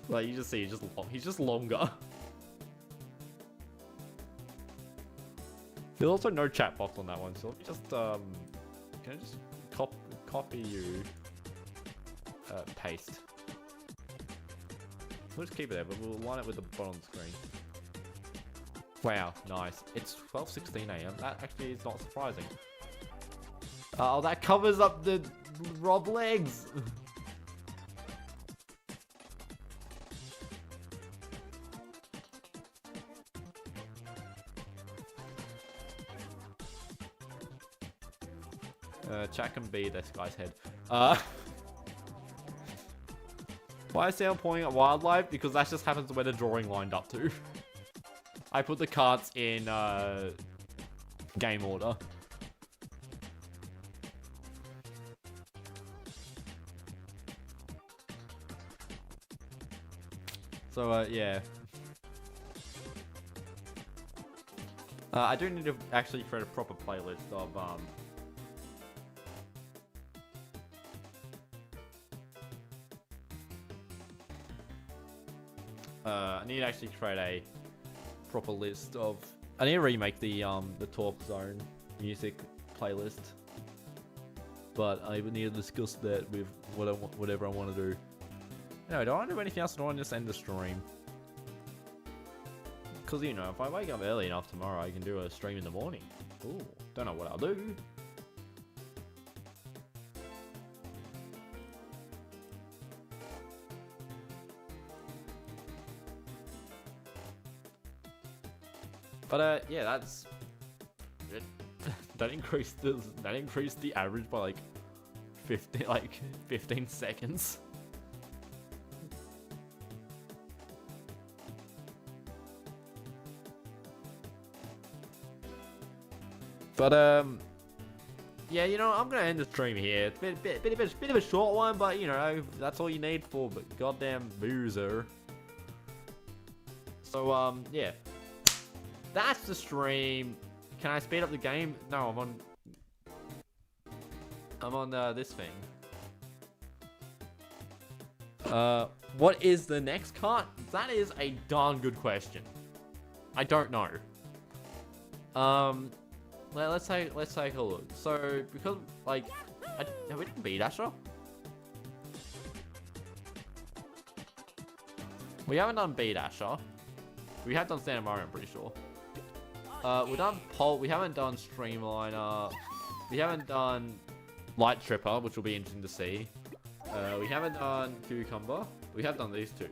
like, you just see, he's just longer. There's also no chat box on that one, so let me just, can I just copy you, paste. We'll just keep it there, but we'll line it with the bottom of the screen. Wow, nice. It's 12:16 AM. That actually is not surprising. Oh, that covers up the Rob legs. Chat can be this guy's head. Why is Sam pointing at wildlife? Because that just happens where the drawing lined up to. I put the cards in game order. So yeah. I do need to actually create a proper playlist of I need to actually create a proper list of. I need to remake the Talk Zone music playlist, but I would need to discuss that with whatever I want to do. No, do I want to do anything else? Or do I want to just end the stream? Because, you know, if I wake up early enough tomorrow, I can do a stream in the morning. Ooh, don't know what I'll do. But, yeah, that's... that increased the average by, like, 15 seconds. But, yeah, you know, I'm gonna end the stream here. It's been bit of a short one, but, you know, that's all you need for goddamn boozer. So, yeah. That's the stream. Can I speed up the game? No, I'm on this thing. What is the next cut? That is a darn good question. I don't know. Let's take a look. So, because, like, have we done B-Dasher? We haven't done B-Dasher. We have done Santa Mario, I'm pretty sure. We've done Pulp. We haven't done Streamliner. We haven't done Light Tripper, which will be interesting to see. We haven't done Cucumber. We have done these two.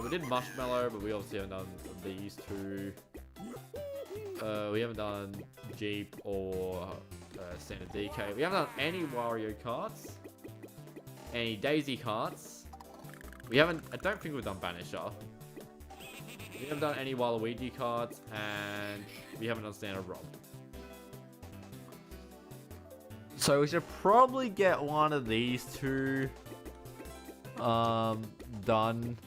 We did Marshmallow, but we obviously haven't done these two. We haven't done Jeep or Santa DK. We haven't done any Wario Karts. Any Daisy Karts. We haven't... I don't think we've done Banisher. We haven't done any Waluigi cards, and we haven't done Standard Rob. So we should probably get one of these two done.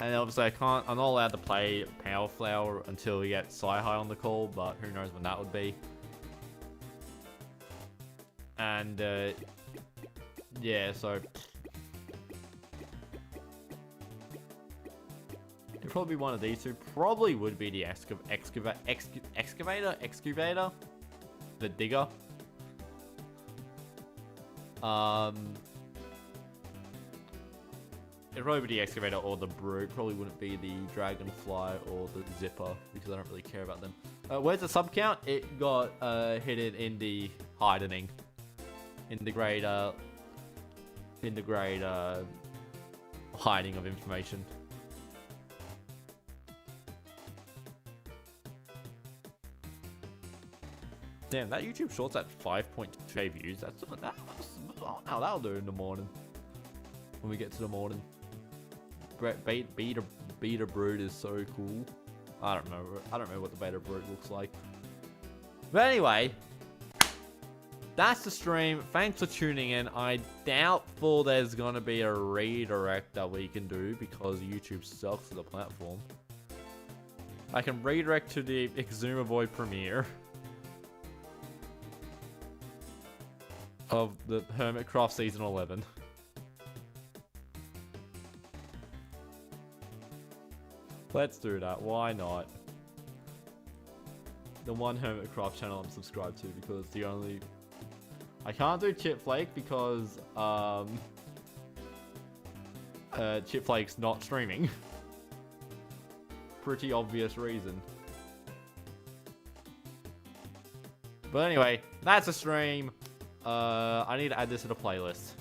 And obviously I'm not allowed to play Power Flower until we get Sci-High on the call, but who knows when that would be. And yeah, so it'd probably be one of these two. Probably would be the excavator, the digger. It'd probably be the excavator or the brute. Probably wouldn't be the dragonfly or the zipper because I don't really care about them. Where's the sub count? It got hidden in the hiding, in the great hiding of information. Damn, that YouTube short's at 5.2k views. That'll do in the morning. When we get to the morning. Beta Brood is so cool. I don't know what the Beta Brood looks like. But anyway, that's the stream. Thanks for tuning in. I doubtful there's gonna be a redirect that we can do because YouTube sucks as a platform. I can redirect to the Exuma Void premiere of the Hermitcraft Season 11. Let's do that. Why not? The one Hermitcraft channel I'm subscribed to because the only... I can't do Chipflake because Chipflake's not streaming. Pretty obvious reason. But anyway, that's a stream. I need to add this to the playlist.